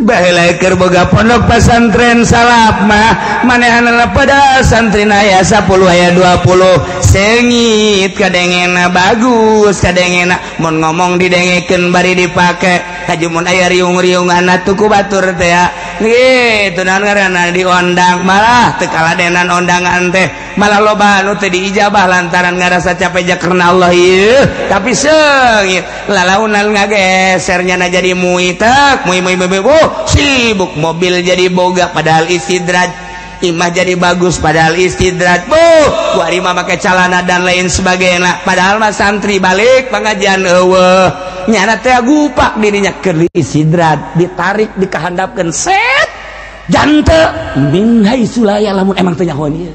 A: baheula keur boga pondok pesantren salap mah manehanna pada santri aya 10 aya 20 sengit kadengena bagus kadengena mun ngomong didengekeun bari dipake haji mun aya riung-riunganna tuku batur teh ya gitu naon ngaranna diondang malah teu kaladenan ondangan teh malah loba anu teu diijabah lantaran ngarasa capek karena Allah ieu tapi sengit lalaunan ngagesernya na jadi muitak mui sibuk mobil jadi boga padahal istidraj imah jadi bagus padahal istidraj ku ari mah make calana dan lain sebagainya padahal mah santri balik pengajian eueuh nyana teh gupak dirinya keur istidraj ditarik dikahandapkeun set jante min haitsu la ya'lamun emang teu nyahoeun ieu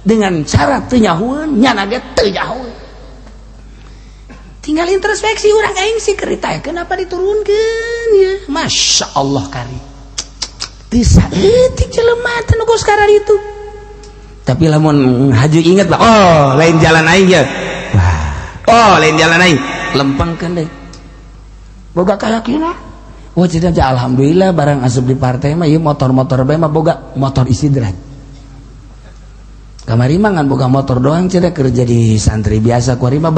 A: dengan cara teu nyahoeun nyana ge teu nyahoeun tinggal introspeksi urang aing sih kerita kenapa diturunkan ya Masya Allah kari bisa etik jelema teh nu sekarang itu tapi lamun haju inget lah oh lain jalan aing ya oh lain jalan aing lempengkeun deui boga kayakina oh cenah alhamdulillah barang asup di partai mah ieu motor-motor bae mah boga motor istidraj kamari mah ngan boga motor doang cenah kerja di santri biasa kuari mah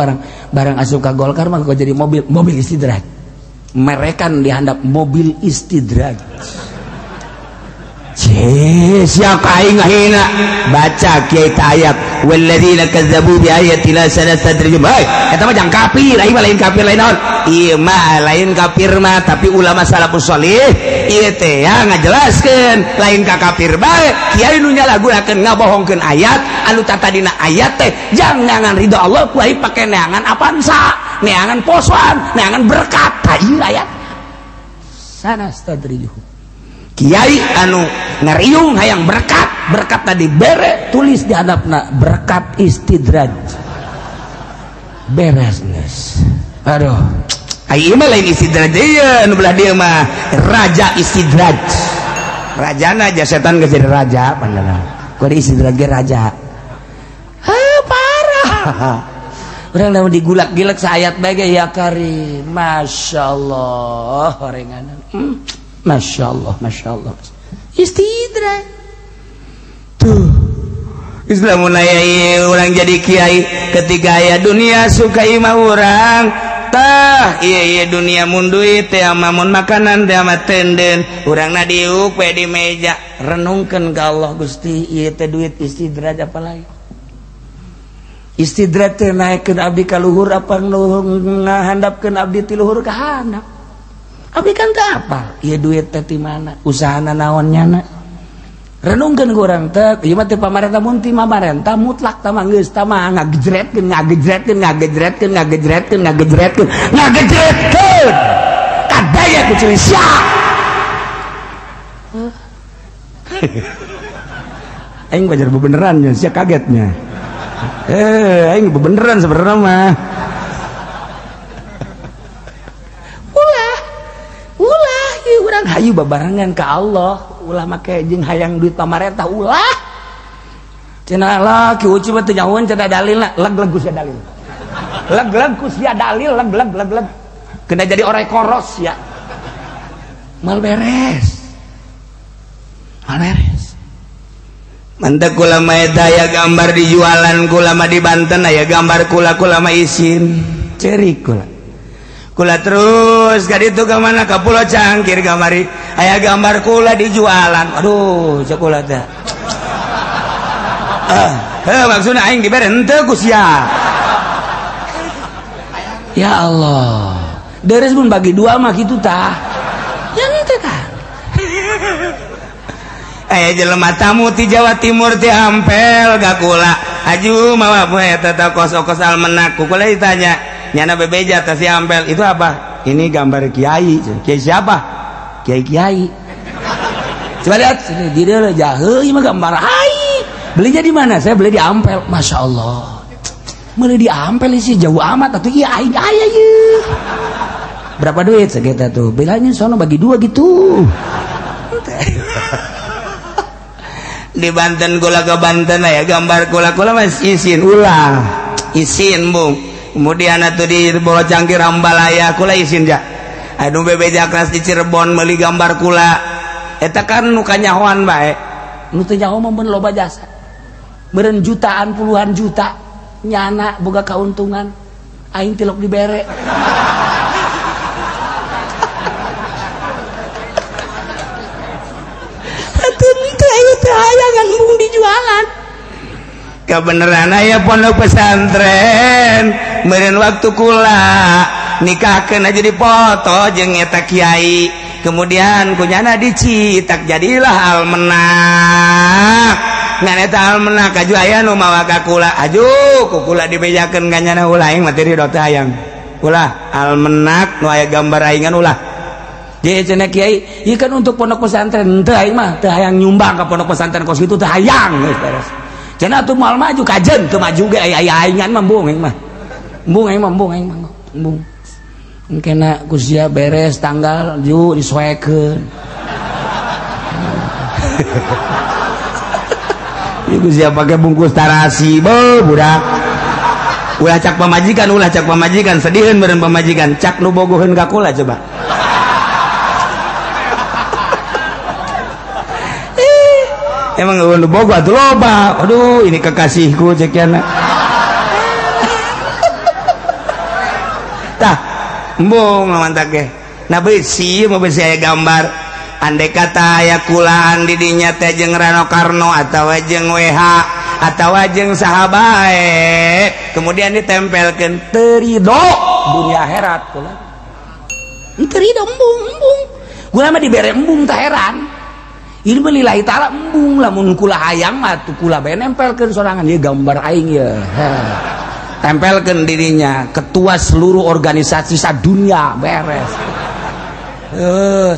A: barang asup ka Golkar mah kok jadi mobil istidraj merekan dihandap mobil istidraj siapa aing ngahina baca kiai ayat walladzina kazzabu bi ayatina sanastadrijuhum eta mah jang kafir aing mah lain kafir lain naon ieu mah lain kafir mah tapi ulama salafus salih ieu teh ya ngajelaskeun lain ka kafir bae kiai nu nyalahgunakeun ngabohongkeun ayat anu tatadina ayat teh jang neangan ridho Allah ku aing pake neangan apansa neangan posoan neangan berkat tah ieu ayat sanastadrijuhum kiai anu ngariung hayang berkat tadi bere tulis di hadapna berkat istidraj beresnes aduh ai mah lain istidraj ieu anu belah dieu mah raja istidraj rajana aja setan geus jadi raja pandana kudu istidraj ge raja parah urang lamun digulak-gilek saayat bae ya karim masyaallah horenganan Masya Allah istidraj tuh Islam mulai orang jadi kiai ketika aya dunia suka imah orang tah iya dunia mun duit teh mun makanan teh mah tenden urang na diuk we di meja renungkeun ka Allah Gusti ieu teh duit istidraj apa lagi istidraj teh naekeun abdi ka luhur apa ngahandapkeun abdi ti luhur ka handap abdi kan teu apa ieu duit teh ti mana usahana naon nyana renungkeun ku urang teh ieu mah teh pamarentah mun ti pamarentah mutlak tah mah geus tah mah ngagejretkeun kadaya ku ciri sia aing bajar bebeneran nya sia kagetnya aing bebeneran sebenarnya mah urang hayu babarengan ka Allah ulah make jeung hayang duit pamarentah ulah cenah lah ki uci mah teu nyahoeun cenah dalilna leg ku sia dalil leg ku sia dalil leg kena jadi orek koros ya mal beres mantep kula mah eta aya gambar dijualan kula mah di Banten aya gambar kula mah isin cerik kula terus ka ditu ka mana ka Pulau Cangkir kamari aya gambar kula dijualan aduh cek kula teh maksudna aing dibere henteu ku sia ya Allah deres pun bagi dua mah kitu tah yang teh tah aya jelema tamu ti Jawa Timur ti ampel ka kula aju mawa eta teh kos-kos almenak kula ditanya nyana bebeja teh si ampel itu apa ini gambar kiai siapa kiai coba lihat sini di dia jaheu ieu mah gambar ai belinya di mana saya beli di ampel Masya Allah beli di ampel sih jauh amat atuh iya ai aya ieu berapa duit segitu tuh bilangnya sono bagi dua gitu di Banten kula ke Banten ya gambar kula mas isin ulah isin bung kemudian atuh di Pulau Cangkir Ambalaya kula isin ja anu bebeja kelas di Cirebon meuli gambar kula eta kan nu kanyahoan bae nu teu nyaho mah loba jasa beureun jutaan puluhan juta nyana boga kauntungan aing tilok dibere atuh teu hayang embung dijualan kebeneran aya pondok pesantren meureun waktu kula nikahkeun aja dipoto jeung eta kiai kemudian kunyana dicitak jadilah almenak ngan eta almenak aju aya nu mawa ka kula aju ku kula dibejakeun kanyana ulah aing materi do teh hayang ulah almenak nu aya gambar aingan ulah jadi cenah kiai ieu kan untuk pondok pesantren teu aing mah teu hayang nyumbang ka pondok pesantren kos kitu teu hayang geus beres cenah atuh moal maju kajen teu maju ge aya aingan mah embung aing mah embung kena kusia beres tanggal ju disesuaikan kusia pakai bungkus tarasi budak ulah cak pamajikan sediheun beureun pamajikan cak nu bogoheun ka kula coba emang nu bogo atuh loba aduh ini kekasihku cek yana tah embung lamantak ge nah beusi mah beusi aya gambar andai kata aya kulaan di dinya teh jeung Rano Karno atawa jeung WH atawa jeung saha bae kemudian ditempelkeun teu ridho dunia akhirat kula teu ridho embung kula mah dibere embung teh heran ieu mah lillahi taala embung lamun kula hayang mah tuh kula bae nempelkeun sorangan ieu gambar aing ye tempelkan dirinya ketua seluruh organisasi sadunia beres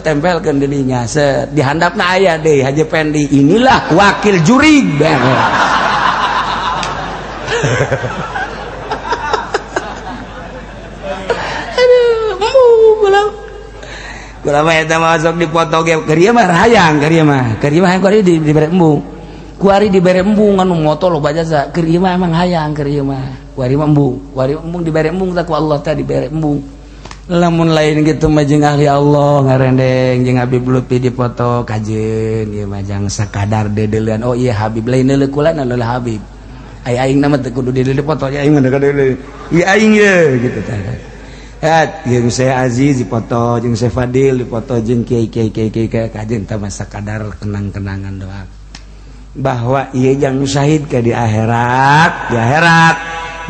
A: tempelkan dirinya di handapna aya deh Haji Pendi inilah wakil juri beres aduh gula mah eta masuk dipoto ge keur ieu mah hayang dibere embung kuari dibere embung anu moto lo bajasa keur ieu mah emang hayang keur ieu mah wari embung dibere embung tak ku Allah teh dibere embung lamun lain gitu mah jeung ahli Allah ngarendeng jeung Habib Lutfi dipoto kajeun ieu mah jang sakadar deudeuleun oh iya Habib lain deuleu kula na leuleuh Habib aing nama teu kudu deuleu dipoto aing mah deuleu ieu aing ye gitu teh jeung saya Aziz dipoto jeung saya Fadil dipoto jeung kiai kajeun teh mah sakadar kenang-kenangan doang bahwa ieu jang syahid ke di akhirat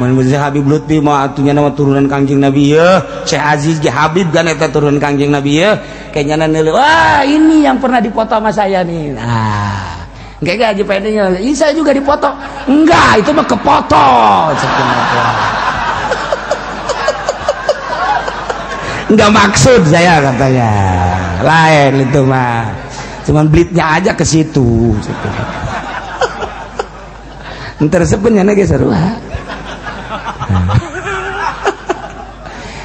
A: mun Habib Lutfi mau atunya nama turunan Kangjeng Nabi ya Syekh Aziz ge Habib kan eta turunan Kangjeng Nabi ya kayaknya neuleuh wah ini yang pernah dipoto sama saya nih nah kayak Haji Pendinya ini saya juga dipoto enggak itu mah kepoto enggak maksud saya katanya lain itu mah cuman blitnya aja ke situ ntar sebenarnya ge sarua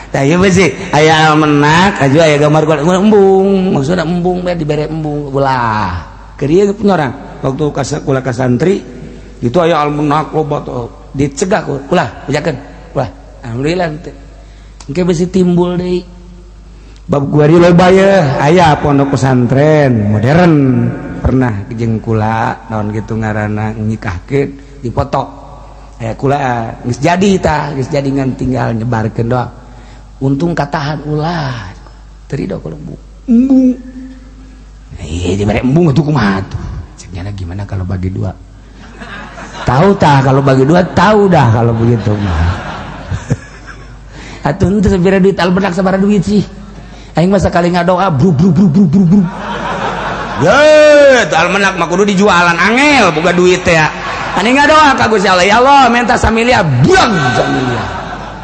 A: tah ieu beusi aya almenak aju aya gambar embung maksudna embung bae dibere embung ulah keur ieu orang waktu kula ka santri itu aya almenak loba tuh dicegah ulah bejakeun ulah alhamdulillah engke beusi timbul deui bab guari loba ya aya pondok pesantren modern pernah jeung kula naon kitu ngaranna nikahkeun dipoto aya kula geus jadi ngan tinggal nyebarkeun doang untung katahan ulah teu ridho kalau embung iya dibere embung atuh kumaha tuh cenah gimana kalau bagi dua tahu tah kalau bagi dua tahu dah kalau begitu mah atuh teu sabira duit albenak sabaraha duit sih aing mah sakali ngadoa bru ye teu almenak mah kudu dijualan angel boga duit teh ya ani ngadoa ka Gusti Allah ya Allah minta samiliar buang samiliar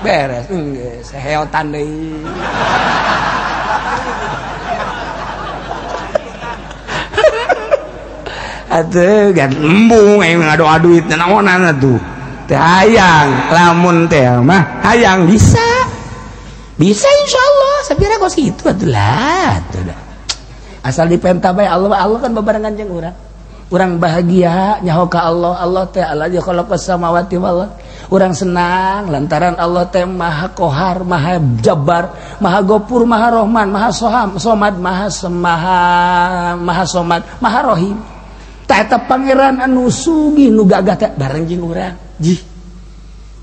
A: beres geus heotan deui atuh gan embung aing ngadoa duit naonan atuh teh hayang lamun teh mah hayang bisa insyaallah sabira kos kitu atuh lah atuh asal dipenta bae Allah kan bebarengan jeung urang Urang bahagia nyaho ka Allah. Allah teh allazi khalaqas samawati wal ardh. Urang senang lantaran Allah teh Maha Qahar, Maha Jabbar, Maha Ghafur, Maha Rahman, Maha Somad, Maha Somad, Maha Rahim. Tah eta pangeran anu sugih nu gagah teh bareng jeung urang. Jih.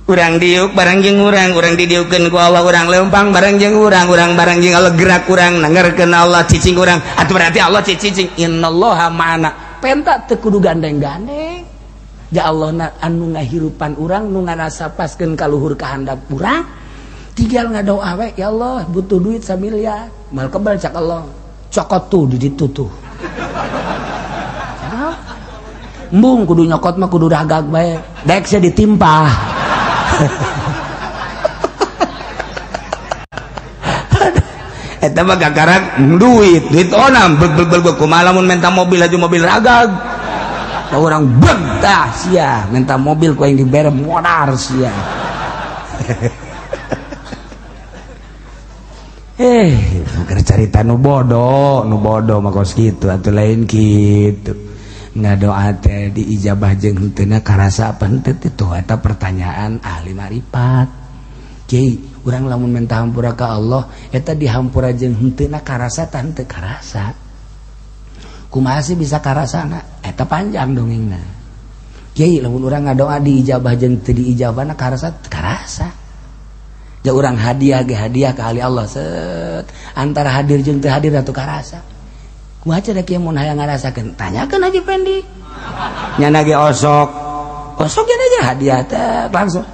A: Urang diuk bareng jeung urang didieukeun ku Allah, urang leumpang bareng jeung urang bareng jeung Allah, gerak urang nangerkeun Allah, cicing urang. Atuh berarti Allah cicing innallaha ma'ana. Penta teu kudu gandeng-gandeng. Ja Allah anu ngahirupan urang nu ngarasapaskeun ka luhur kahandap urang. Tinggal ngadoa we, ya Allah butuh duit 1 miliar. Mal kebal cak Allah. Cokot tuh di ditu tuh. Embung kudu nyokot mah kudu ragag bae. Dek sia ditimpa. Eta mah gagaran duit onam bel kumaha lamun menta mobil aju mobil ragag. Da urang beg tah sia menta mobil ku yang dibere modar sia. Keur carita nu bodoh mah kos kitu atuh lain kitu. Ngadoa teh diijabah jeung henteu karasa apa henteu teh eta pertanyaan ahli marifat. Kiai, urang lamun minta hampura ka Allah eta dihampura jeung henteu karasa tah henteu karasa. Kumaha sih bisa karasana? Eta panjang dongengna. Kiai, lamun urang ngadoa diijabah jeung teu diijabahna karasa karasa. Ja urang hadiah ge hadiah ka ahli Allah set antara hadir jeung teu hadir atuh karasa. Kumaha cenah kieu mun hayang ngarasakeun? Tanyakeun Haji Pendi. Nyana ge osok ge aja hadiah teh langsung.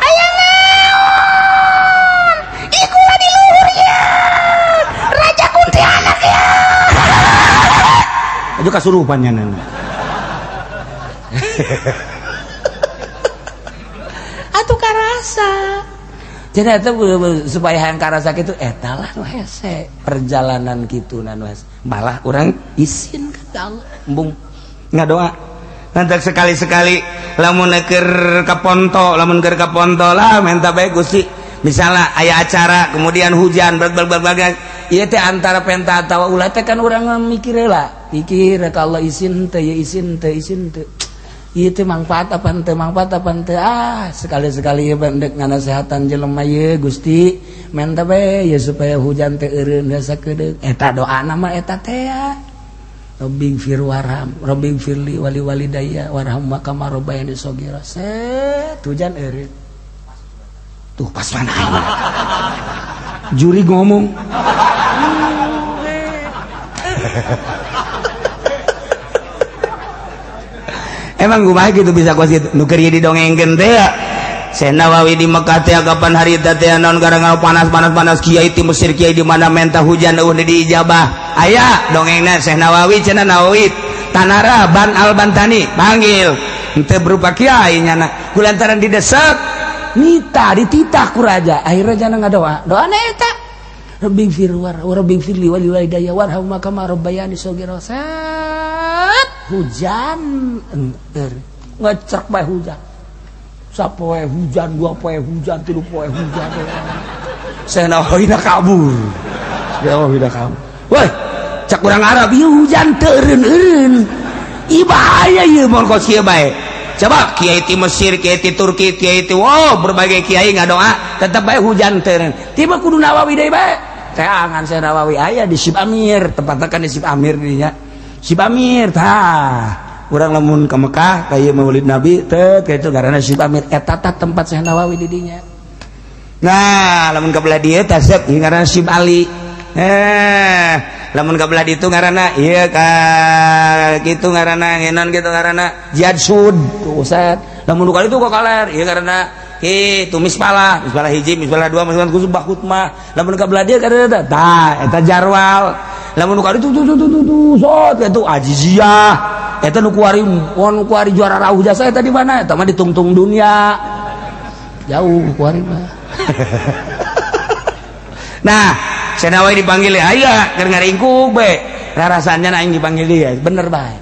A: Aya naon? Iku di luhur ya. Raja Kuntilanak ya. Aju kasurupan nyana. Atuh karasa. Jadi eta supaya hayang karasa kitu eta lah nu hese perjalanan kitu nu hese. Malah urang isin ka Allah embung ngadoa. Nanti sekali-sekali lamun keur ka ponto, lah minta bae Gusti. Misalnya aya acara kemudian hujan berbagai ieu teh antara penta atawa ulah teh kan urang mikir heula. Pikir ka Allah isin teh ya isin teh ieu teh manfaat apa henteu sekali-sekali bandek nganasehatan jelema ye Gusti menta bae ya supaya hujan teh eureun hasa kedeuk eta doana mah eta teh ya Rabbi firli wali walidayya warhamma kama rabbayani shaghira set hujan eureun tuh pas mana juri ngomong emang kumaha gitu bisa kuas gitu nu keur didongengkeun teh ya Syekh Nawawi di Mekah teh kapan harita teh naon garang panas kiai ti Mesir kiai di mana menta hujan eueuh diijabah aya dongengna Syekh Nawawi cenah Nawawi Tanara Ban Al-Bantani panggil henteu berupa kiai nyana kulantaran didesak nita dititah ku raja akhirnya jana ngadoa doana eta Rabbi firli wali walidayya warhamma kama rabbayani shaghira hujan ngecek bae hujan sapoe hujan 2 poe hujan 3 poe hujan saya nawawi kabur woi cak urang Arab ieu hujan teu eureun ieu bahaya ieu mun kos kieu bae coba kiai ti Mesir kiai ti Turki kiai ti berbagai kiai ngadoa tetep bae hujan teu eureun tiba kudu Nawawi deui bae teangan saya Nawawi aya di Sib Amir tepatna kan di Sib Amir dinya Sib Amir tah urang lamun ka Mekah ka ieu Maulid Nabi teh kitu ngaranna Sib Amir eta tah tempat Syekh Nawawi di dinya. Nah lamun ka belah dieu tah sep ngaranna Sib Ali. Lamun ka belah ditu ngaranna ieu ka kitu ngaranna ngenon kitu ngaranna Jihad Sud tuh Ustaz. Lamun ka ditu ka kaler ieu ngaranna kitu misbalah hiji misbalah 2 misbalah kusubah khutmah. Lamun ka belah dieu kada tah eta Jarwal. Lamun nu kari tuh sot itu Ajiziyah eta nu kuari juara rauh jasa eta di mana eta mah di tungtung dunia jauh kuari mah nah Syekh Nawawi dipanggil aya keur ngaringkuk be rarasannya aing dipanggil dia bener bae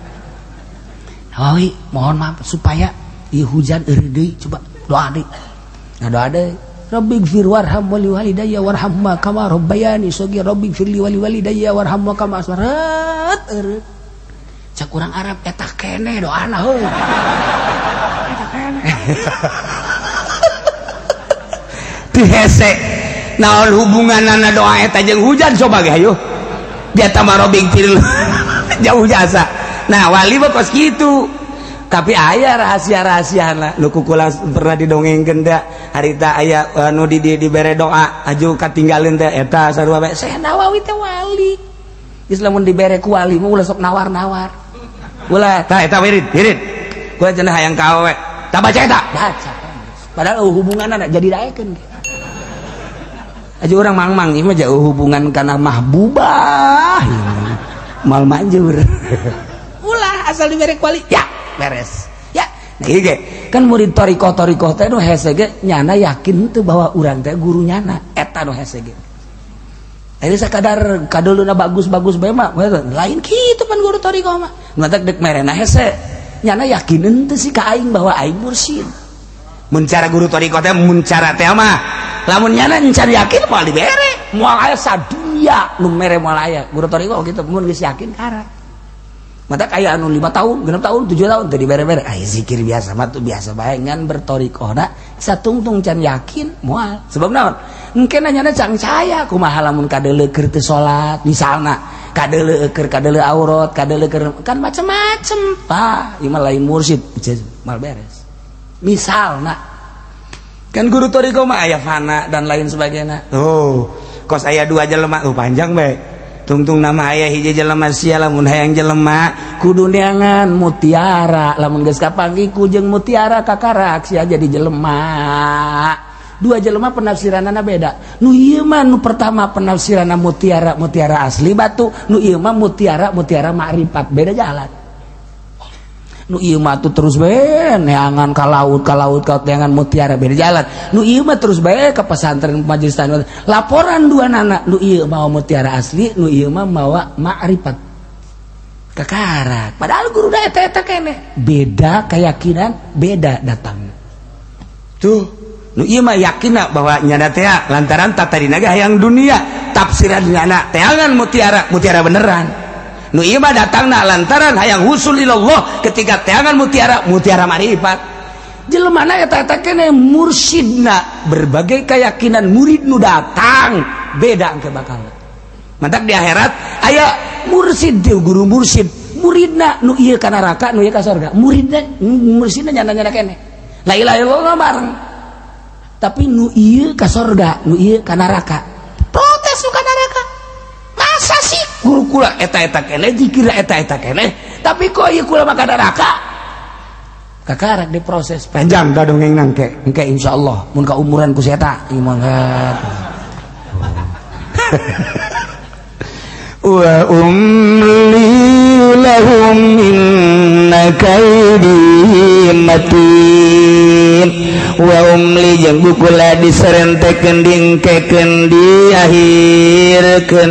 A: Nawawi mohon maaf supaya ieu hujan eureun deui coba doa deui nah doa deui Rabbighfir warham wali walidayya warhamma kama rabbayani shaghira Rabbighfir li wali walidayya warhamma kama asmarat eureut cak urang Arab eta keneh doana heuh eta keneh teu hese naon hubunganana doa eta jeung hujan coba ge hayu dia tamah Rabbighfir jauh jasa nah wali mah kos kitu tapi aya rahasia-rahasiana nu kukula pernah didongengkeun teh harita aya anu dibere doa aju katinggalin teh eta sarua bae Syekh Nawawi teh wali geus lamun dibere ku wali mah ulah sok nawar-nawar ulah tah eta wirid gua cenah hayang ka awewe tah baca eta baca padahal hubunganna jadi daekeun aju urang mangmang ieu mah jauh hubungan kana mahbubah mal manjur ulah asal dibere ku wali ya beres ya nah iya kan murid torikoh teh nu hese ge nyana yakin tuh bahwa urang teh guru nyana eta nu hese ge ari sakadar kadeuluna bagus-bagus bae mah lain kitu pan guru torikoh mah ngatak dek merena hese nyana yakin teu si ka aing bahwa aing mursyid mun cara guru torikoh teh mun cara teh mah lamun nyana encan yakin moal dibere moal aya sadunya nu mere moal aya guru torikoh kitu mun geus yakin kara mata kayak anu 5 tahun, 6 tahun, 7 tahun tadi bere-bere. Zikir biasa mah tuh biasa bae ngan bertorikohna satungtung can yakin moal. Sebab naon? Engke nanyana can caya kumaha lamun kadeuleu keur teu salat misalna, kadeuleu keur kadeuleu aurat, kadeuleu keur kan macem-macem. Tah, ieu mah lain mursyid mal beres. Misalna kan guru torikoh mah aya fana dan lain sebagainya. Oh, kos aya 2 jelema, panjang bae. Tungtung nama ayah hiji jelema sia lamun hayang jelema kudu neangan mutiara lamun geus kapanggiku jeung mutiara kakarak sia jadi jelema 2 jelema penafsiranana beda nu ieu mah nu pertama penafsiranna mutiara asli batu nu ieu mah mutiara ma'rifat beda jalan nu ieu mah tuh terus bae neangan ka laut neangan mutiara beda jalan nu ieu mah terus bae ka pesantren majelis taklim laporan 2 nana nu ieu mah mutiara asli nu ieu mah mawa ma'rifat kakarak padahal guru da eta keneh beda keyakinan beda datang tuh nu ieu mah yakinna bahwa nyana teh lantaran tatarina ge hayang dunia tafsiran nyana teangan mutiara beneran nu ieu mah datangna lantaran hayang husul ilallah ketika teangan mutiara marifat jelema na eta keneh mursyidna berbagai keyakinan murid nu datang beda engke bakal mantak di akhirat aya mursyid guru mursyid muridna nu ieu ka neraka nu ieu ka surga mursyidna nyana keneh la ilaha illallah bareng tapi nu ieu ka surga nu ieu ka neraka protes nu ka neraka masa sih guru kula eta keneh dikira eta keneh tapi kok ieu kula maka neraka kakarak diproses panjang da dongeng nangke engke insyaallah mun ka umuran ku eta ieu mangga wa umli lahum inna kaidi matin wa umli jeung bukula diserentekeun dingkekeun diakhirkeun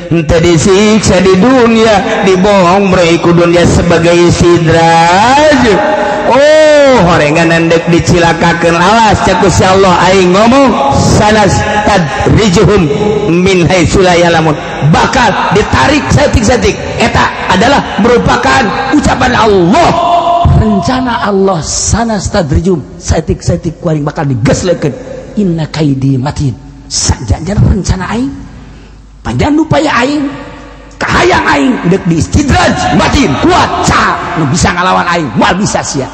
A: ente disiksa di dunia dibohong mereka dunia sebagai sidraj oh horengan dek dicilakakeun alas cak Gusti Allah aing ngomong sanas tadrijuhum min haitsu la ya'lamun bakal ditarik satik-satik eta adalah merupakan ucapan Allah rencana Allah sanas tadrijum satik-satik kuring bakal digeslekeun inna kaidi matin sajajan rencana aing panjang upaya aing kahayang aing dek di istidraj matin kuat ca nu bisa ngalawan aing moal bisa sia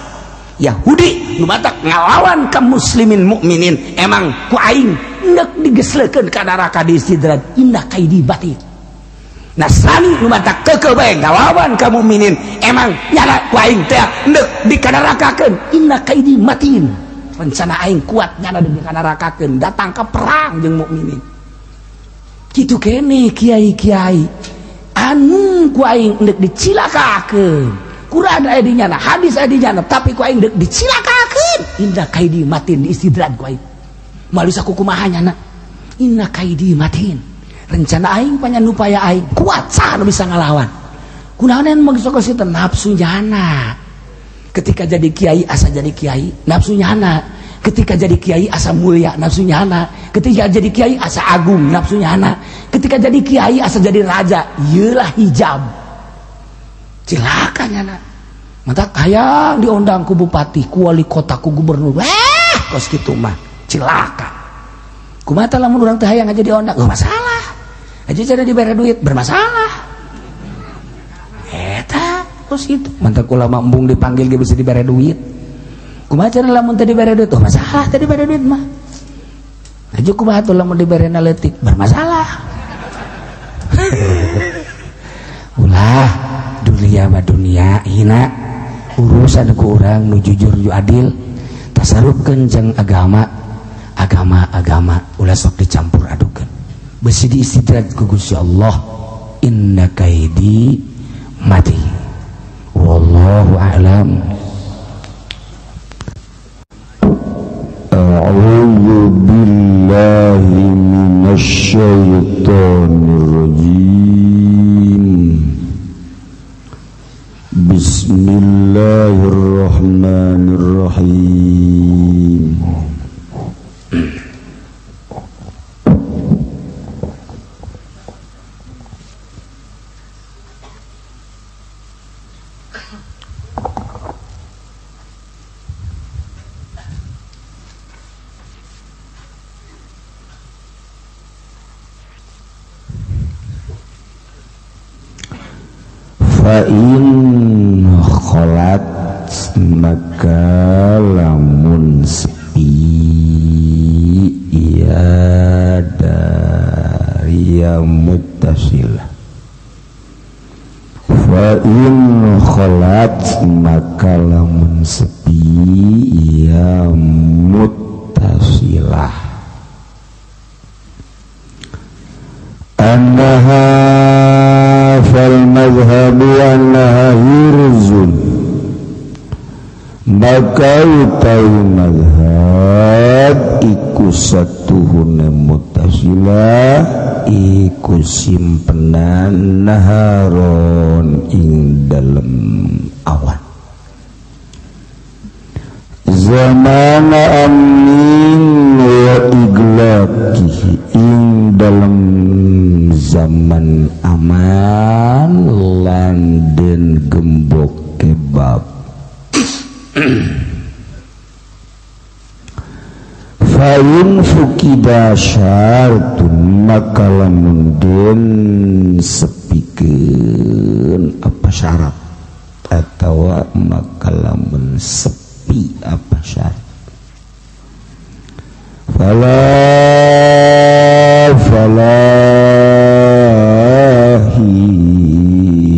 A: Yahudi nu batak ngalawan ka muslimin mukminin emang ku aing dek digeslekeun ka neraka di istidraj inna kaidi batin Nasrani nu batak keukeul bae ngalawan ka mukminin emang nyana ku aing teh dek dikanerakakeun inna kaidi matin rencana aing kuat nyana dek dikanerakakeun datang ka perang jeung mukminin kitu kene kiai-kiai anu ku aing dek dicilakakeun Quran aya di nyana hadis aya di nyana tapi ku aing dek dicilakakeun inna kaidi matin di istidraj ku aing moal bisa kumaha nyana inna kaidi matin rencana aing panjang upaya aing kuat can bisa ngalawan kunaon maksud ka situ nafsu nyana ketika jadi kiai asa jadi kiai nafsu nyana ketika jadi kiai asa mulia nafsunya anak, ketika jadi kiai asa agung nafsunya anak, ketika jadi kiai asa jadi raja, ieulah hijab. Cilakanya anak. Mantap hayang diundang ku bupati, ku wali kota, ku gubernur. Kos kitu mah cilaka. Kumaha lamun urang teh hayang aja diundang, enggak masalah. Aja cara dibere duit bermasalah. Eta kos kitu. Mantap ulama embung dipanggil ge bisa dibere duit. Kumaha cara lamun teh dibere duit, masalah teh dibere duit mah. Aja kumaha tuh lamun diberena leutik bermasalah. Ulah dunia mah dunia hina urusan ku urang nu jujur ju adil tasarupkeun jeung agama ulah sok dicampur adukeun besi diistidraj ku Gusti Allah inna kaidi mati wallahu a'lam. A'udzu billahi minasy syaithanir rajim. Bismillahirrahmanirrahim. Fa'in kholat maka lamun sepi ya dari ya muttasilah. Fa'in kholat maka lamun sepi ya muttasilah. Annaha fal madhhabu annaha hirzun maka utawi madhhab iku satuhune muttasilah iku simpenan naharon ing dalem awan zaman amin wa iglaqihi ing dalem zaman aman lan den gembok kebab. Fa'in fukida syartun maka lamun den sepikeun apa syarat atawa maka lamun sepi apa syarat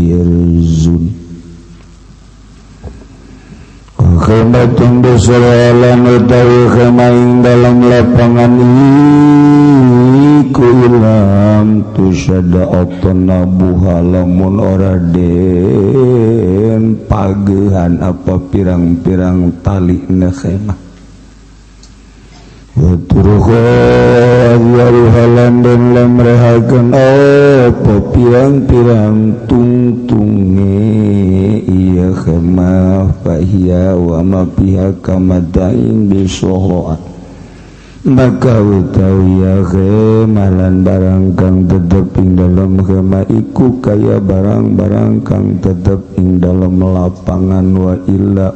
A: hirzun khematun besalan utawi khemaing dalam lapangan iku ilam tusyada otona buha lamun ora den pagehan apa pirang-pirang tali na khemah Waturuha halan dan lamrehakan apa pirang-pirang tungtunge iya khemah fahia wa ma pihak kamadain bisohoat maka utawi ya khemalan barang kang tetep ing dalam khemah iku kaya barang-barang kang tetep ing dalam lapangan wa illa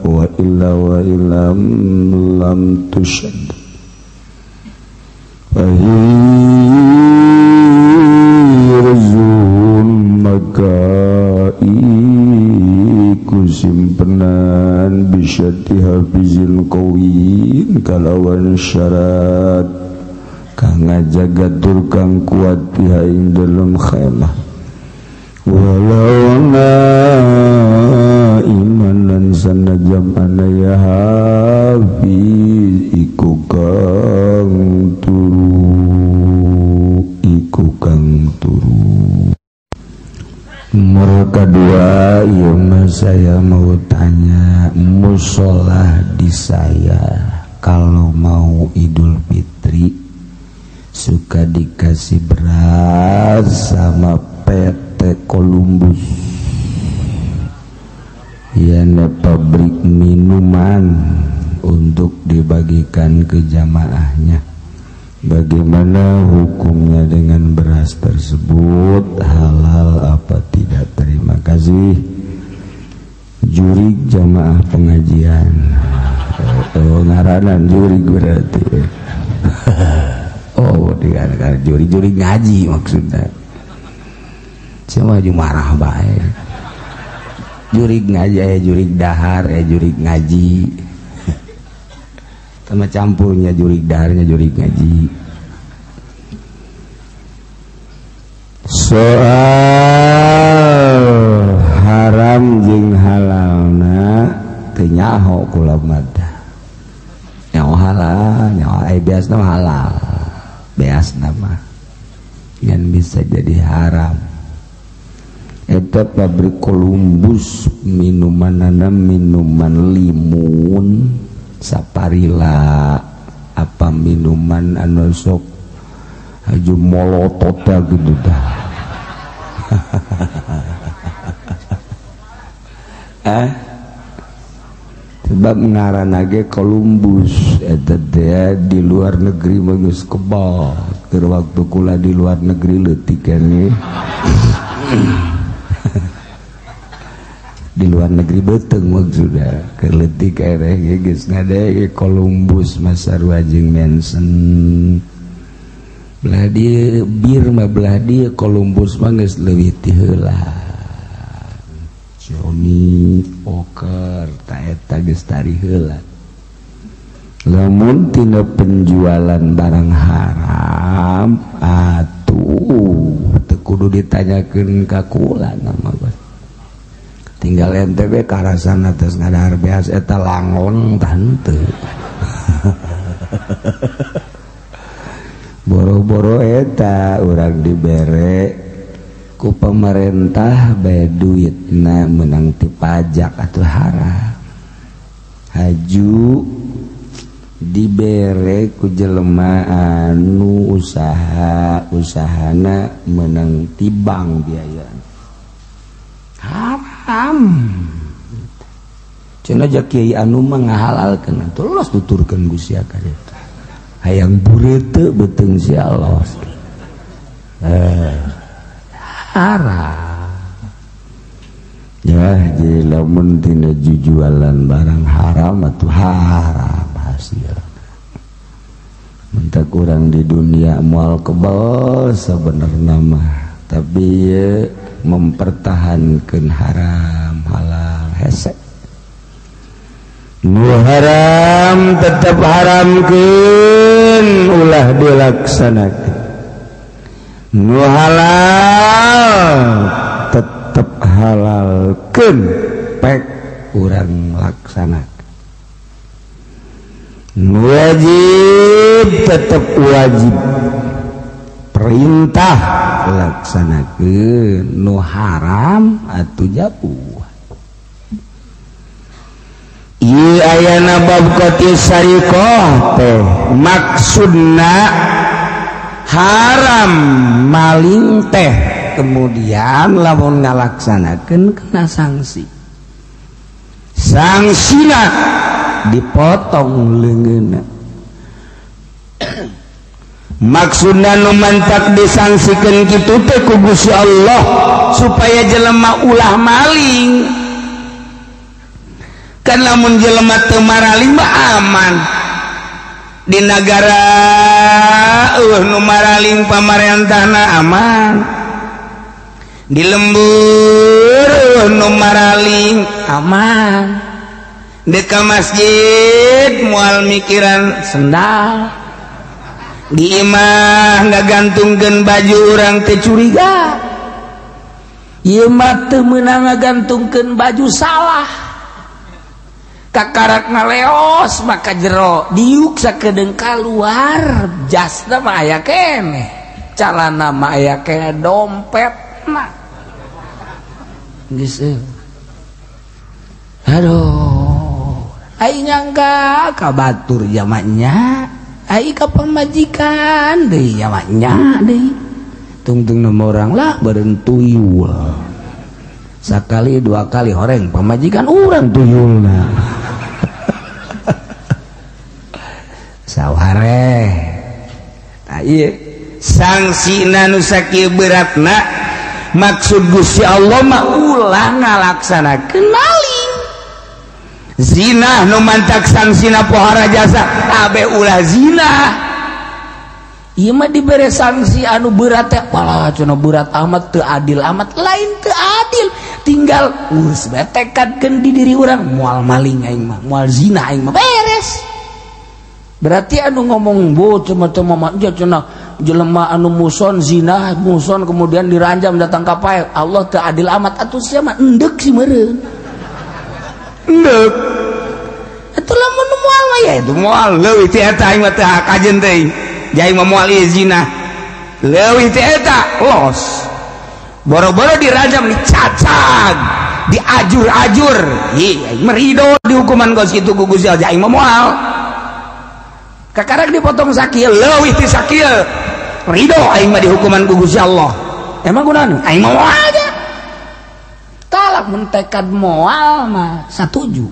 A: lam tusyad hirzun maka iku simpenan bisyati hafizil qawin kalawan syarat kang ngajagatur kang kuat biha ing dalam khemah walau imanan sanajam anaya hafiz iku kang turu mereka dua ya saya mau tanya musola di saya kalau mau Idul Fitri suka dikasih beras sama PT Columbus ya pabrik minuman untuk dibagikan ke jamaahnya. Bagaimana hukumnya dengan beras tersebut, halal apa tidak? Terima kasih. Jurig jamaah pengajian. Oh, ngaranan jurig berarti. Oh, dikatakan jurig ngaji maksudnya. Cuma marah baik. Jurig ngaji, jurig dahar, jurig ngaji. Sama campurnya jurig daharnya jurig ngaji. Soal haram jeung halalna teu nyaho kula mah. Nyaho halal, nyaho biasna halal. Biasna mah yang bisa jadi haram. Eta pabrik Columbus minumanana minuman limun saparila apa minuman anu sok haju molotota gitu dah. Sebab ngaranna ge Columbus eta teh di luar negeri mah geus kebal. Keur waktu kula di luar negeri leutik keneh. Di luar negeri beteng maksudnya keletik ereh geus ngade Columbus masarua jeung Manson belah dieu bir mah belah dieu Columbus mah geus leuwih ti heula Johnny Walker ta eta geus tari heula. Lamun tina penjualan barang haram atuh teu kudu ditanyakeun ka kula nama bos. Tinggal NTB karasan atas ngadahar beas eta langon tante. Boro-boro eta urang dibere ku pemerintah bae duitna menang ti pajak atuh haram. Haju dibere ku jelema anu usahana menang ti bank biaya. Haram. Cenah ja kiai anu mah ngahalalkeun atuh los tuturkeun Gusti ka eta. Hayang bure teu beuteung si Allah. Haram. Ya, jadi lamun tina jujualan barang haram atuh haram hasil. Mentak urang di dunia moal kebal sabenerna mah, tapi ya, mempertahankan haram halal hese. Nu haram tetap haramkeun ulah dilaksanakeun. Nu halal tetap halalkeun pek urang laksanakeun. Nu wajib tetap wajib. Perintah laksanakeun, nu haram atuh jauh. Ieu ayana bab qati sariqah teh maksudna haram maling teh, kemudian lamun ngalaksanakeun kena sanksi. Sangsina dipotong leungeunna. Maksudna nu mantak disangsikeun kitu teh ku Gusti Allah supaya jelema ulah maling. Kan lamun jelema teu maraling mah aman. Di negara nu maraling pamarentahna aman. Di lembur nu maraling aman. Di ka masjid moal mikiran sendal. Di imah ngagantungkeun baju urang teh curiga. Ieu mah teu meunang ngagantungkeun baju salah. Kakarak ngaleos maka jero diuk sakedeung kaluar jasna mah aya keneh. Calana mah aya keneh dompetna. Geus aduh. Ai nyangka ka batur jamannya. Ai ka pamajikan deui nyawanya deui. Tungtung nama orang lah beureun tuyul. Sakali dua kali horeng pamajikan urang tuyulna. saware sanksina nu sakieu beratna maksud Gusti Allah mah ulah ngalaksanakeun maling zina nu mantak sangsina pohara jasa abe ulah zina ieu mah dibere sanksi anu berat teh palah cenah berat amat teu adil amat lain teu adil tinggal urus bae tekadkeun di diri urang moal maling aing mah moal zina aing mah beres berarti anu ngomong bocah mah cenah jelema anu muson zina muson kemudian diranjam datang ka pae Allah teu adil amat atuh sia mah endek si meureun endek atuh lamun moal mah ya itu moal leuwih ti eta aing mah teu kajen teh jai mah moal zina leuwih ti eta los boro-boro dirajam dicacag diajur-ajur ieu merido di hukuman geus kitu ku Gusti Allah aing mah moal kakarek dipotong sakieu leuwih ti sakieu ridho aing mah di hukuman ku Gusti Allah emang kunaon aing mah moal aja talak mun tekad moal mah satuju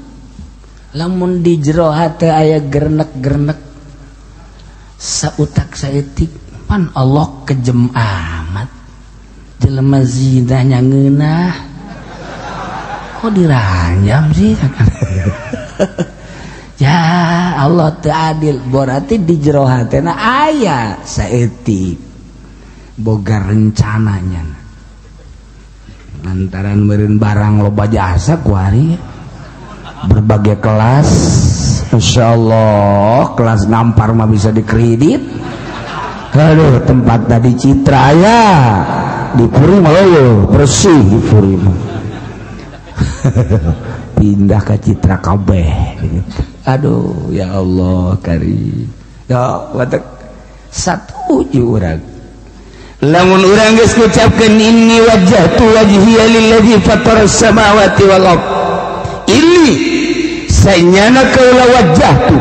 A: lamun di jero hate aya gernek-gernek sautak saeutik pan Allah kejem amat jelema zina nya ngeunah kok diranjam sih ya Allah teu adil berarti di jero hatena aya saeutik boga rencananya lantaran meureun barang loba jasa ku ari berbagai kelas insyaallah kelas nampar mah bisa dikredit aduh tempat tadi Citra ya di Puri mah bersih di Puri mah pindah ke Citra kabeh gitu. Aduh ya Allah karim ya watak satuju urang lamun urang geus ngucapkeun inni wajjahtu wajhiya lillazi fataras samawati wal ard ini saenyana kaula wajjahtu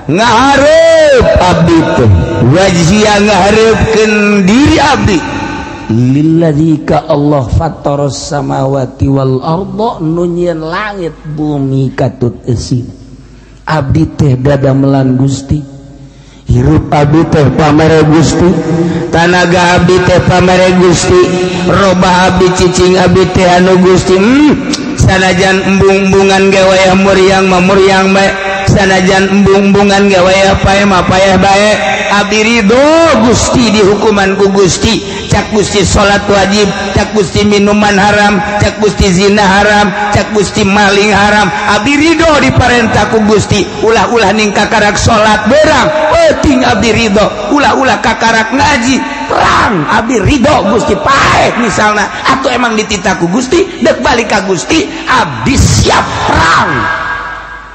A: ngahareup abdi teh wajhiya ngahareupeun diri abdi lillazi ka Allah fataras samawati wal arda nu nyieun langit bumi katut eusin abdi teh dadamelan Gusti hirup abdi teh pamere Gusti tanaga abdi teh pamere Gusti robah abdi cicing abdi teh anu Gusti sanajan embung-embungan ge wayah muriang mah muriang bae sanajan embung-embungan ge wayah paeh mah paeh bae abdi ridho Gusti di hukuman ku Gusti cak Gusti salat wajib cak Gusti minuman haram cak Gusti zina haram cak Gusti maling haram abdi ridho diparentah ku Gusti ulah-ulah ning kakarak salat berang penting abdi ridho ulah-ulah kakarak ngaji perang abdi ridho Gusti paeh misalna atuh emang dititah ku Gusti dek balik ka Gusti abdi siap perang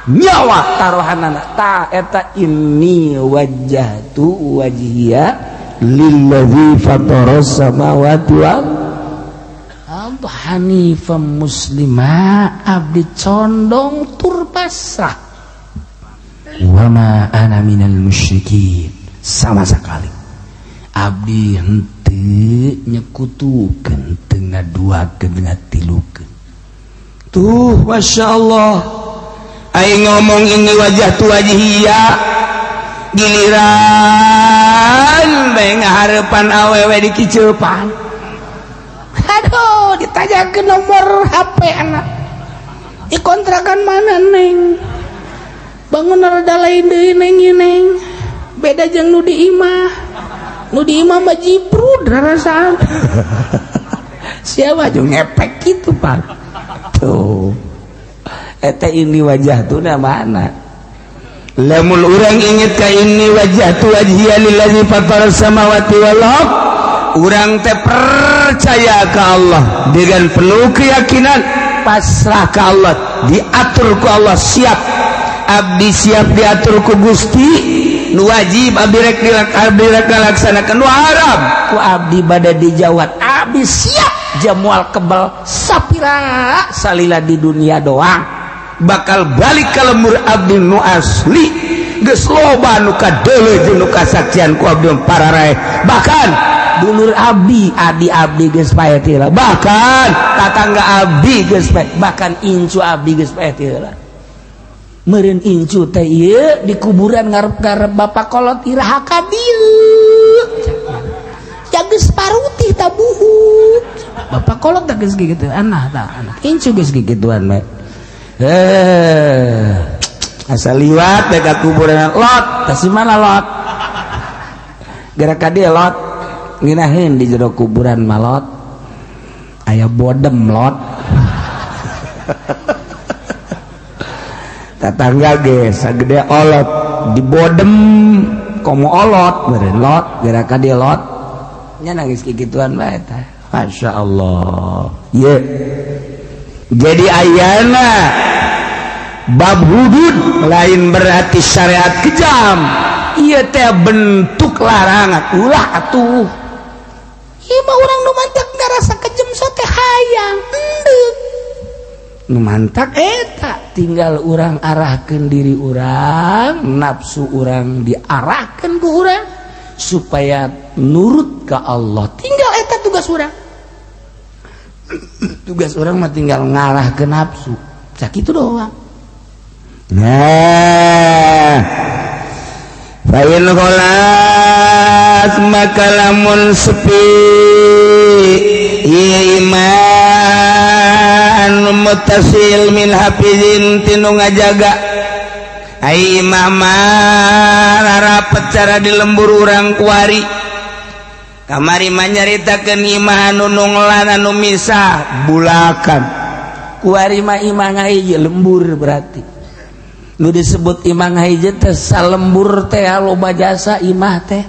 A: nyawa taruhanana ta eta inni wajjahtu wajhiya lillazi fataras samawati wal ard hanifan muslima abdi condong tur pasrah wa ma ana minal musyrikin sama sekali abdi henteu nyekutukeun teu ngaduakeun ngatilukeun tuh masyaallah aing ngomong ini wajjahtu wajhiya giliran bae ngahareupan awewe di kiceupan aduh ditanyakeun nomor HP anak ikontrakan mana neng bangun rada lain deui neng ieu neng beda jeung nu di imah mah jibrud rarasaan siapa jeung ngepek kitu Pak tuh eta ini wajjahtu na mana lamun urang inget ka inni wajjahtu wajhiya lillazi fataras samawati wal ard urang teh percaya ka Allah dengan penuh keyakinan pasrah ka Allah diatur ku Allah siap abdi siap diatur ku Gusti nu wajib abdi rek dilaksanakeun nu haram ku abdi bade dijawat abdi siap jamual kebal sapira salila di dunia doang bakal balik ka lembur abdi nu asli geus loba nu kadeuleuh jeung nu kasaksian ku abdi pararae bahkan dulur abdi adi abdi geus paeh ti heula bahkan tatangga abdi geus paeh bahkan incu abdi geus paeh ti heula meureun incu teh ieu di kuburan ngarep-ngarep bapak kolot iraha ka dieu geus parutih tabuhut bapak kolot teh geus kitu anah incu geus kituan mah asal liwat teh ka kuburan lot teh si mana lot gara ka dieu lot nginaheun di jero kuburan mah lot aya bodem lot tatangga ge sagede olot di bodem komo olot beureun lot gara ka dieu lot nya nangis kikituan bae tah masyaallah ye jadi ayana bab hudud lain berarti syariat kejam ieu teh bentuk larangan ulah atuh ieu mah urang nu mantak ngarasa kejem so teh hayang endeuh nu mantak eta tinggal urang arahkeun diri urang nafsu urang diarahkeun ku urang supaya nurut ka Allah tinggal eta tugas urang tugas urang mah tinggal ngarah ke nafsu sakitu doang nah fa in khalas maka lamun sepi iman mutasil min hafizin tinu ngajaga ai imamah rapet cara di lembur urang kuari kamari mah nyaritakeun imah anu nunglan anu misah bulakan kuari mah imah ngahiji lembur berarti nu disebut imah ngahiji teh salembur teh loba jasa imah teh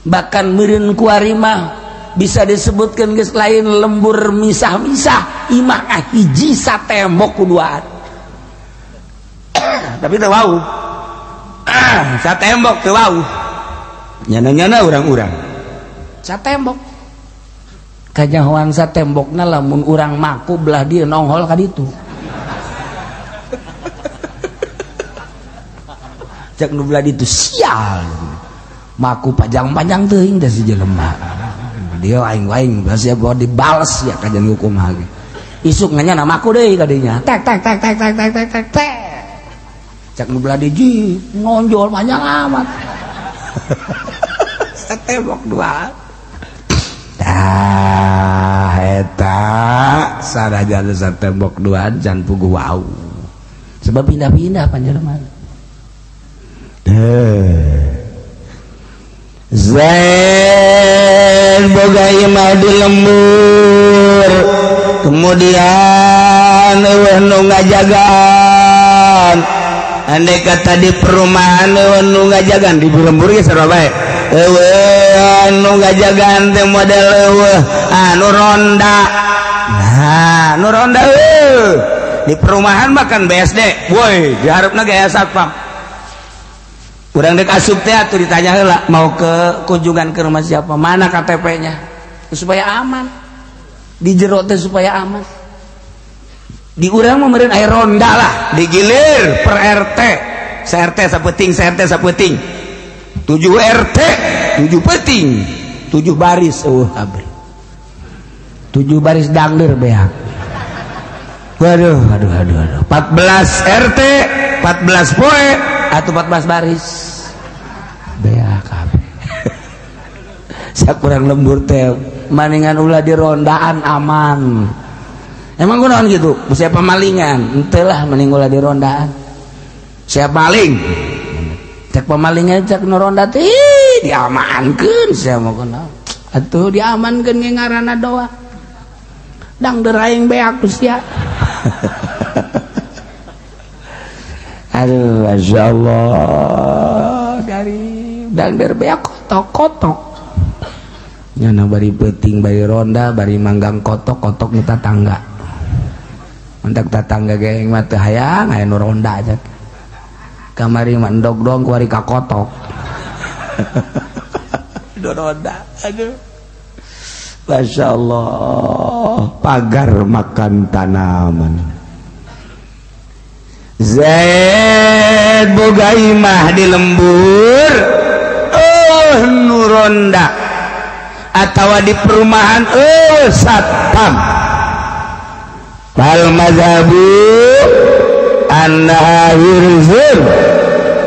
A: bahkan meureun kuari mah bisa disebutkeun geus lain lembur misah-misah imah ngahiji satembok kuduaan tapi teu wau satembok teu wau nyana-nyana urang-urang satembok kajahoan satembokna lamun urang maku belah dieu nonghol ka ditu cek nu belah ditu sial maku panjang-panjang teuing teh si jelema dia aing-aing basa bawa dibales ya kajian hukum lagi isuk nganya namaku deui ka dinya tek tek tek tek tek tek tek tek tek cek nu belah di ngonjol panjang amat satembok dua eta sarajan satembok duaan can pugu wau sebab pindah-pindah panjenengan zain boga imah di lembur kemudian nu ngajagaan andai kata di perumahan nu ngajagaan di lembur ge sarua bae anu ngajagaan teh model anu ronda nah nu ronda di perumahan makan BSD woi diharapna ge aya satpam urang dek asup teh atuh ditanya heula mau ke kunjungan ke rumah siapa mana KTP-nya supaya aman di jero teh supaya aman di urang mah meureun aya ronda lah digilir per RT RT sapeuting 7 RT 7 peting 7 baris abri 7 baris dangder beak waduh 14 RT 14 poe atau 14 baris beak abri sakurang lembur teh maningan ulah di rondaan aman emang kunaon gitu siapa pamalingan henteu lah mending ulah di rondaan siapa maling cek pamalingan cek nu ronda teh diamankeun sia mah kunaon atuh diamankeun ge ngaranna doa dang deraing beak sia aduh masyaallah dari dang beak kotok-kotok nyana bari peuting bari ronda bari manggang kotok-kotok nu tatangga mentak tatangga ge mah teu hayang aya nu ronda aja kamari mah endog doang kuari ka kotok do ronda aduh masyaallah pagar makan tanaman zaid boga imah di lembur nu ronda atawa di perumahan satpam wal mazhabu anahir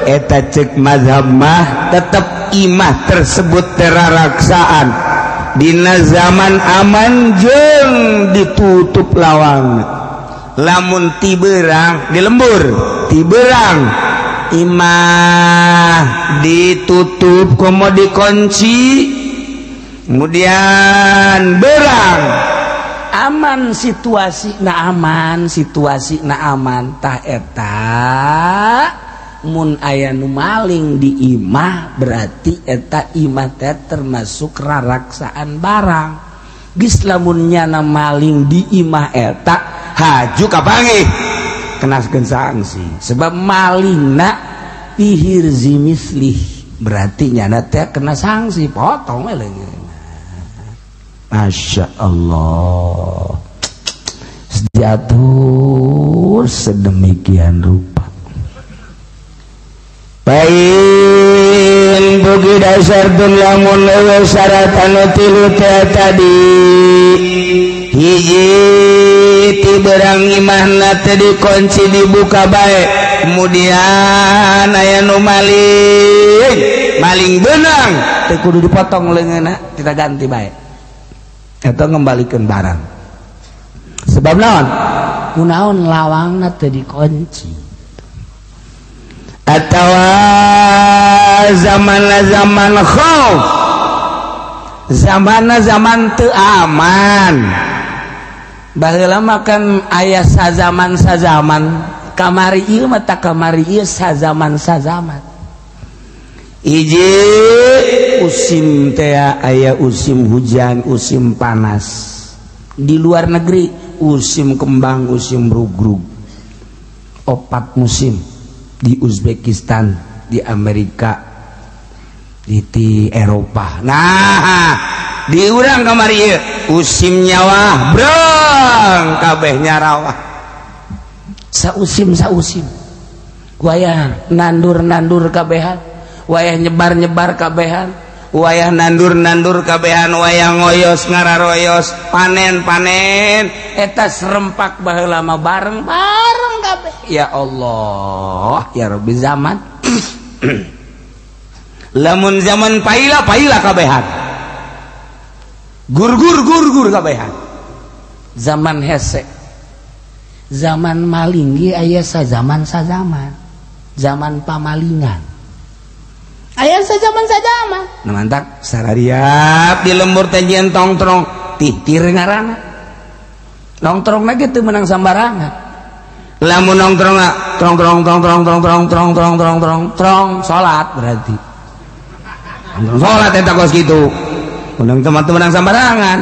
A: eta cek mazhab mah tetap imah tersebut teraraksaan dina zaman aman jeung ditutup lawang lamun tiberang di lembur tiberang imah ditutup komo dikunci kemudian berang aman situasi na aman tah eta mun aya nu maling di imah berarti eta imah teh termasuk raraksaan barang geus lamun nyana maling di imah eta haju kapanggih kenaskeun sanksi sebab malingna pihirzi mislih berarti nyana teh kena sanksi potong we leungeun. Masya Allah diatur sedemikian rupa bain bugi dasar tun lamun lewe syarat anu tilu tadi hiji tiberang imahna teh dikunci dibuka bae kemudian aya nu maling benang teh kudu dipotong leungeunna kita ganti bae eta ngembalikan barang sebab naon kunaon lawangna teu dikunci atawa zaman khauf zaman teu aman baheula mah kan aya sazaman kamari ieu mah tak kamari ieu sazaman hiji usim teh aya usim hujan usim panas di luar negeri usim kembang usim rugrug 4 musim di Uzbekistan di Amerika di Eropa nah di urang kamari ieu usim nyawa brang kabeh nyarawah sausim wayah nandur kabehan wayah nyebar kabehan wayah nandur kabehan wayah ngoyos ngararoyos panen eta serempak baheula mah bareng kabeh ya Allah ya Rabbi zaman lamun zaman paila kabehan gur kabehan zaman hese zaman maling ge aya sazaman zaman pamalingan aya sajaman nah mantap sarariap di lembur teh nyeun tongtrong tihtir ngaranna nongtrongna ge teu meunang sambarangan lamun nongtrongna trong salat berarti salat eta kos kitu meunang teu meunang sambarangan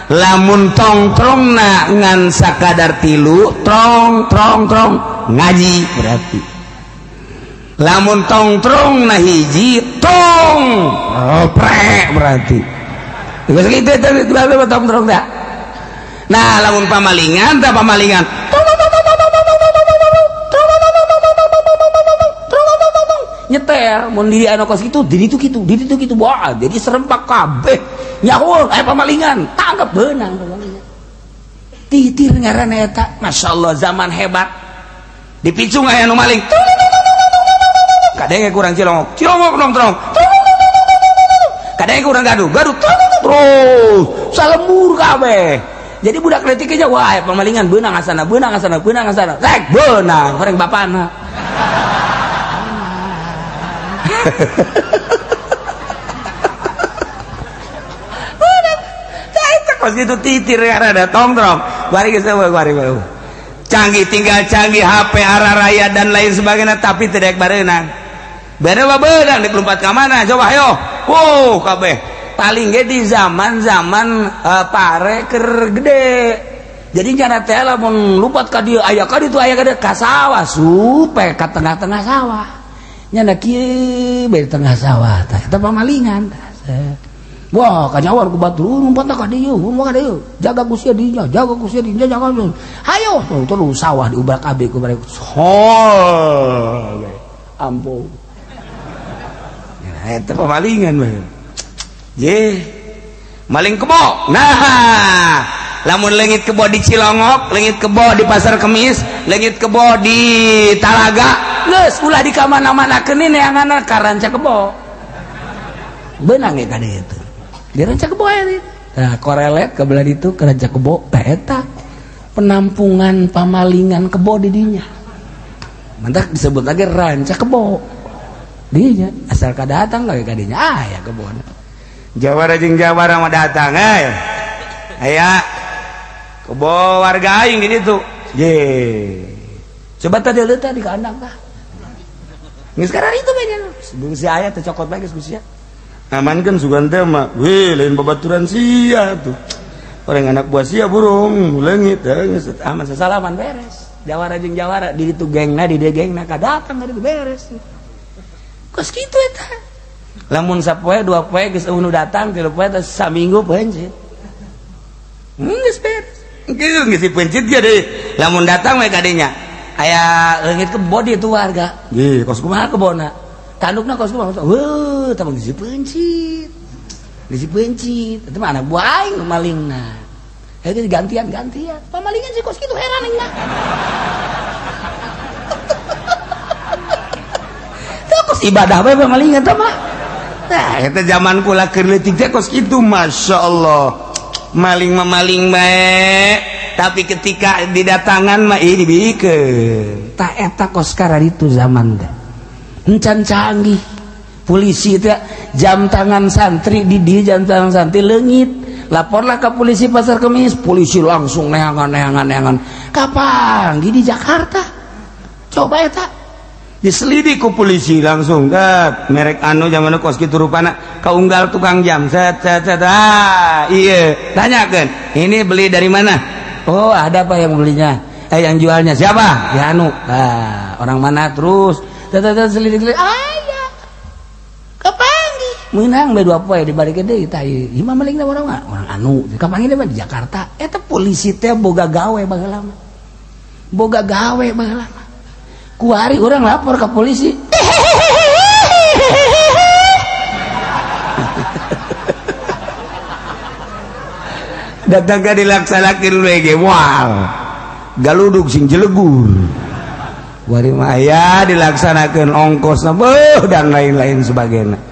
A: lamun tongtrongna ngan sakadar tilu trong ngaji berarti lamun tongtrong nah hiji tong prek berarti geus kitu teh tongtrong dah nah lamun pamalingan nyeter mun di anu kos kitu di ditu kitu wah jadi serempak kabeh nyaul aya pamalingan tangkap beunang titir ngaranna eta masyaallah zaman hebat dipicung aya nu maling kadang kurang cilongok nongtrong kadang kurang gaduh terus salembur kabeh jadi budak letiknya wah pemalingan beunang asana rek beunang horeng bapana kos gitu titir ada tongtrong bari geus bari tinggal canggih HP araraya dan lain sebagainya tapi tidak barenang beda beunang di 24 ka mana coba ayo kabeh paling ge di zaman pare keur gede jadi nyana teh lamun lupat ka dieu aya ka ditu aya ka sawah supe ka tengah-tengah sawah nyana kieu be tengah sawah tah eta pamalingan wah kanyawar ku batur numpatna ka dieu jaga kusia dinya hayo terus sawah diubrak kabeh ku barek ampun eta pamalingan we ye maling kebo nah lamun leungit kebo di Cilongok, leungit kebo di Pasar Kemis, leungit kebo di Talaga, geus ulah di kamana-manakeun neanganna ka ranca kebo. Beunang ge ka dieu teh. Di ranca kebo aya. Nah, korelet ke belah ditu ke ranca kebo teh eta penampungan pamalingan kebo di dinya. Mantak disebut lagi ranca kebo. Dinya asal kadatang lagi ka dinya aya kebona. Jawara jeung Jawara mah datang aya kebo warga aing di ditu. Ye. Coba tadi leutah di kandang tah. Geus sekarang itu banyak. Sebelum si aya teh cokot bae geus sia. Aman kan sugan teh mah, weh lain babaturan sia tuh. Orang anak buah sia burung leungit geus aman sasalaman beres. Jawara jeung Jawara di ditu gengna di dieu gengna kadatang di ditu beres. Kos kitu eta. Lamun sapoe dua poe geus nu datang, tilu poe teh saminggu pencit. Geus beres. Geus dipencit ge deui. Lamun datang we ka dinya. Aya leungit kebo di itu warga. Ge, kos kumaha kebona? Tandukna kos kumaha? Heuh, tah geus dipencit. Geus dipencit. Eta mah anak buah aing malingna. Eta gantian-gantian. Pamalingan si kos kitu heran aing mah. Kos ibadah bae pamalingan tah mah. Nah, eta zaman kula keur leutik teh kos kitu masyaallah. Maling bae. Tapi ketika didatangan mah ieu dibikeun. Tah eta kos kara ditu zaman teh. Encan canggih. Polisi teh jam tangan santri di dieu jam tangan santri leungit. Laporlah ke polisi Pasar Kemis, polisi langsung neangan. Kapan? Di Jakarta. Coba eta. Diselidik ku polisi langsung merek anu zaman kos kitu rupana kaunggal tukang jam set iya tanyakeun ini beli dari mana, oh ada apa yang belinya, yang jualnya siapa ya anu, orang mana, terus selidik aya kapangi meunang bae dua poe dibarikeun deui tah ieu mah malingna orang anu kapangi mah di Jakarta eta polisi teh boga gawe baheula mah boga gawe baheula mah. Kuari orang lapor ke polisi. Datang ka dilaksanakeun we moal. Galudug sing jelegur. Kuari mah aya dilaksanakeun ongkosna dan lain-lain sebagainya.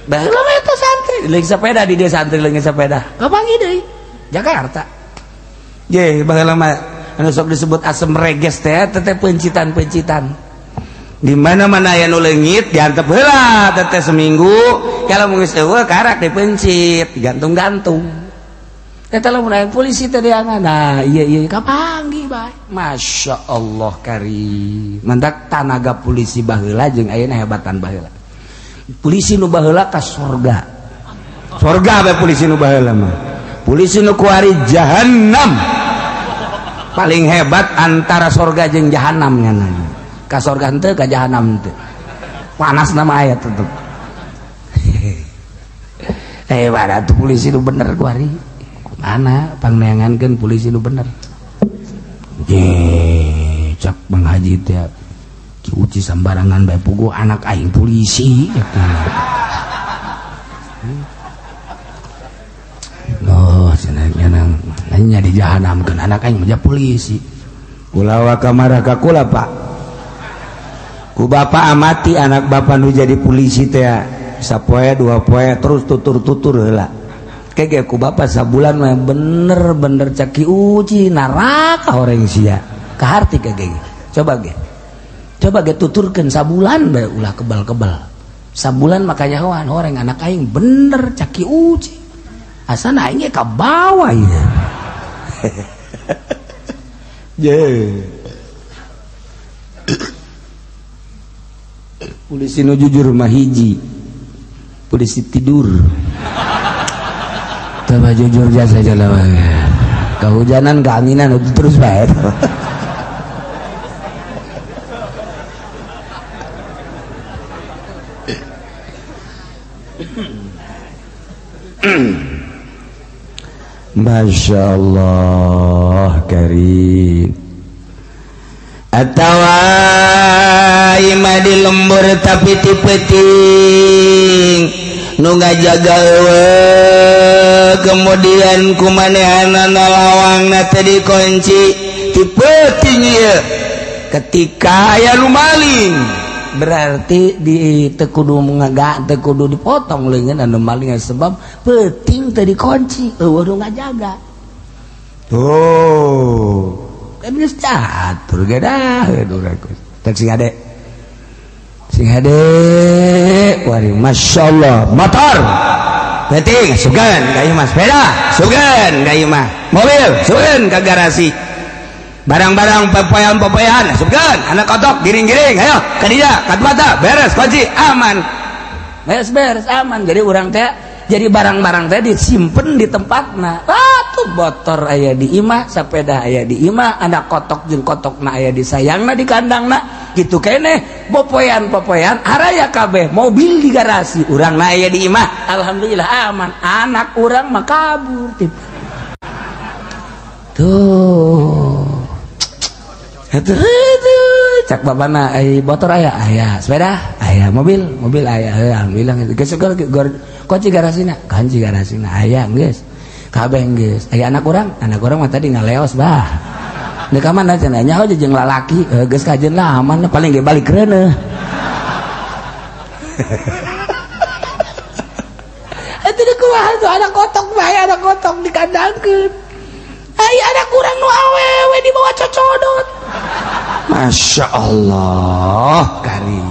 A: Baheula mah eta santri, leung sepeda di dieu santri leung sepeda. Kapangi deui? Jakarta. Ye, baheula mah anu sok disebut asem reges teh teteh pencitan di mana-mana aya nu leungit diantep heula teteh seminggu kalau geus eueuh karak dipencit gantung-gantung eta lamun aya polisi teh diangan nah ieu kapanggih bae masyaallah karim mantak tanaga polisi baheula jeung ayeuna hebatan baheula polisi nu baheula ka surga bae polisi nu baheula mah polisi nu kuari jahannam paling hebat antara surga jeung jahanam nya ka surga henteu ka jahanam henteu panas nama aya tetep hebat atuh polisi nu bener kuari mana pangneangankeun polisi nu bener ye cak Bang Haji teh Ki Uci sambarangan bae puguh anak aing polisi hanya di jahanam kan anak aing menjadi polisi kulawa kamarah ka kula pak ku bapak amati anak bapak nu jadi polisi teh sapoe dua poe terus tutur heula kege ku bapak sabulan mah bener-bener Ki Uci naraka horeng sia kaharti kege coba ge tuturkeun sabulan bae ulah kebal-kebal sabulan makanya hawan horeng anak aing bener Ki Uci asana aing ka bawah ieu polisi nu jujur mah hiji polisi tidur tambah jujur jasa jalan kehujanan keanginan itu terus baik Masya Allah karim atawa ima di lembur tapi ti peuting nu ngajaga eueuh kemudian kumanehanana lawangna teh dikunci tipe tinggi ketika aya nu maling berarti di tekudu ngagak tekudu dipotong leungeun anu maling sebab peuting teh dikunci eueuh ngajaga tuh kan geus catur ge dah tak sing ade wari masyaallah motor penting sugan ka ieu mah sepeda sugan ka ieu mah mobil sugan ka garasi barang-barang pepoyan sugan anak kotok giring-giring ayo ka dinya ka mata beres kunci aman beres aman jadi urang teh jadi barang-barang teh disimpen di tempatna tuh motor aya di imah sepeda aya di imah anak kotok jeung kotokna aya di sayangna di kandangna gitu keneh popoyan araya kabeh mobil di garasi urangna aya di imah alhamdulillah aman anak urang mah kabur tuh cak babana motor aya sepeda aya mobil aya alhamdulillah geus kunci garasina aya geus kabeh geus aya anak urang mah tadi ngaleos bah di ka mana cenah nyaho jeung lalaki geus kajeun lah aman paling ge balik reuneuh eta di kumaha tuh anak kotok dikandangkeun aya anak urang nu awewe di bawah cocodot Masya Allah karim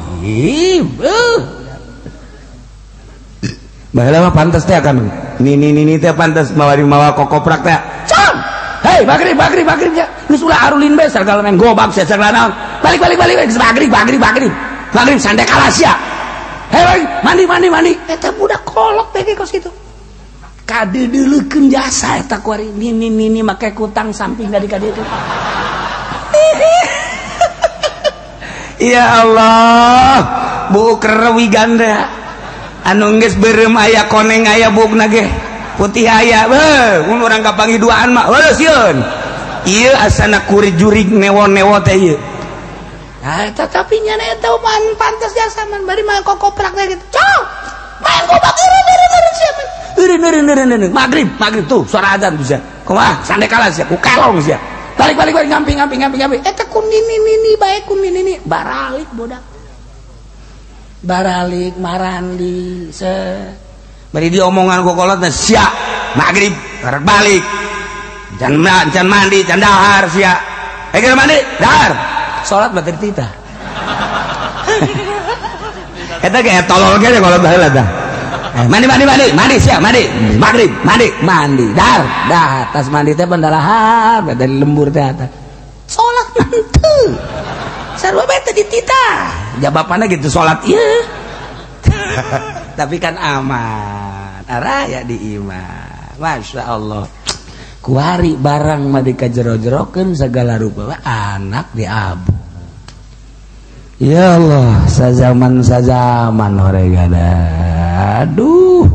A: baheula mah pantes teh akan ini teh pantes mawa kokoprak teh cam hei bagri ya geus ulah arulin bae sareng main gobak sareng naon balik geus bagri sande kalas ya hei mandi eta budak kolot teh kos kitu kadeuleukeun jasa eta kuari nini make kutang samping dari kadeukeun ya Allah bu kerewi ganda anu geus beureum aya koneng aya bukna ge putih aya mun urang kapanggih duaan mah heuh sieun ieu asana kurit jurig newo teh ieu tapi nya eta man pantes jasa man bari mah kokoprak teh gitu cok main gobak eureun siapa eureun maghrib tuh suara azan bisa kumaha sande kalas ya ku kalong sia balik ngamping eta kun nini bae kun nini baralik bodak baralik marandi se bari diomongan kokolot teh sia maghrib arek balik can mandi can dahar sia keur mandi dahar salat bater titah eta ge tolol ge kalau baheula tah mandi sia mandi maghrib mandi dahar tas mandi teh bandalahar dari lembur teh eta salat manteu sarua bae teh dititah jabapana gitu salat ieu tapi kan aman araya di imah Masya Allah kuari barang mah dikajero-jerokeun segala rupa anak diabu ya Allah sazaman horegana aduh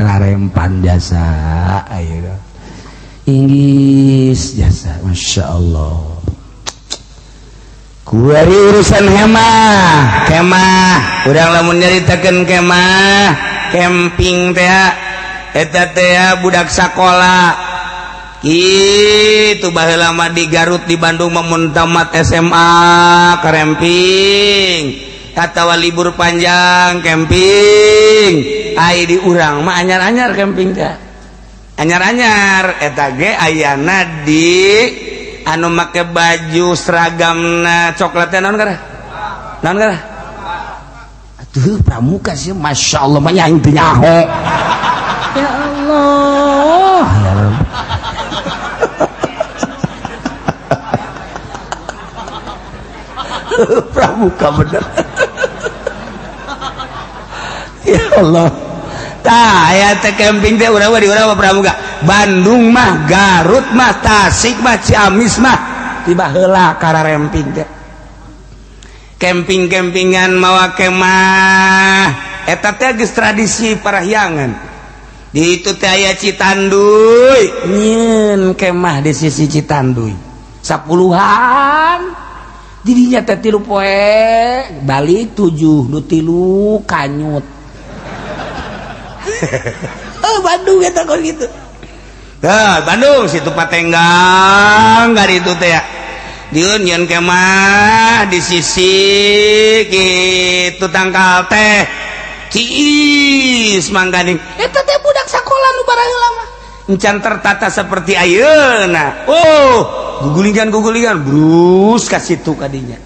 A: ngarempan jasa ayo inggis jasa Masya Allah kuari urusan kemah urang lamun nyaritakeun kemah camping teh eta teh budak sakola kitu baheula mah di Garut di Bandung mun tamat SMA camping atawa libur panjang camping ai di urang mah anyar-anyar camping teh anyar-anyar eta ge ayana di anu make baju seragamna coklat teh naon kareh atuh pramuka sih Masya Allah mah nyaing teu nyaho ya Allah pramuka bener ya Allah tah aya teh camping teh urang pramuka Bandung mah Garut mah Tasik mah Ciamis mah tiba heula kararemping teh camping-campingan mawa kemah eta teh geus tradisi parahyangan di itu teh aya Citanduy nyeun kemah di sisi Citanduy 10-an didinya teh 3 poe balik 7 nu 3 kanyut Bandung eta kok gitu. Bandung situ Patenggang gak itu teh ya. Dieun nyeun kemah di sisi kitu tangkal teh Ciis mangganing. Eta teh budak sakola nu baraheula mah. Encan tertata seperti ayeuna. Oh, gugulingan brus ka situ kadinya.